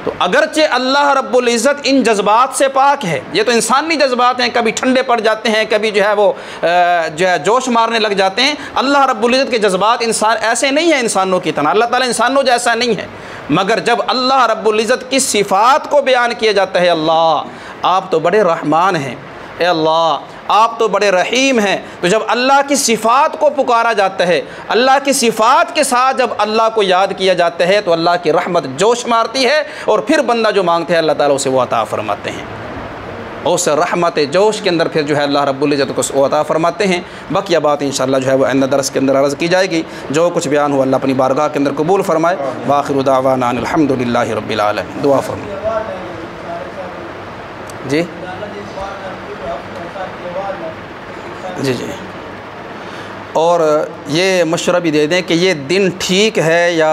तो अगरचे अल्लाह रब्बुल इज़्ज़त इन जज्बात से पाक है, ये तो इंसानी जज्बात हैं, कभी ठंडे पड़ जाते हैं, कभी जो है वो जो है जोश मारने लग जाते हैं। अल्लाह रब्बुल इज़्ज़त के जज्बात इंसान ऐसे नहीं है इंसानों की तरह, अल्लाह ताला इंसानों जैसा नहीं है। मगर जब अल्लाह रब्बुल इज़्ज़त की सिफ़ात को बयान किया जाता है, अल्लाह आप तो बड़े रहमान हैं, ए अल्लाह आप तो बड़े रहीम हैं, तो जब अल्लाह की सिफ़ात को पुकारा जाता है, अल्लाह की सिफ़ात के साथ जब अल्लाह को याद किया जाता है, तो अल्लाह की रहमत जोश मारती है और फिर बंदा जो मांगते हैं अल्लाह ताला उसे वो अता फरमाते हैं। उस रहमत जोश के अंदर फिर जो है अल्लाह रब्बुल इज़्ज़त को वो अता फरमाते हैं। बाकी बात इंशाअल्लाह जो है वो आइंदा दर्स के अंदर अर्ज़ की जाएगी। जो कुछ बयान हुआ अल्लाह अपनी बारगाह के अंदर कबूल फरमाए। वाखिरु दावाना अनिल हम्दुलिल्लाहि रब्बिल आलमीन। दुआ फरमाए जी जी जी। और ये मशवरा भी दे दें कि ये दिन ठीक है या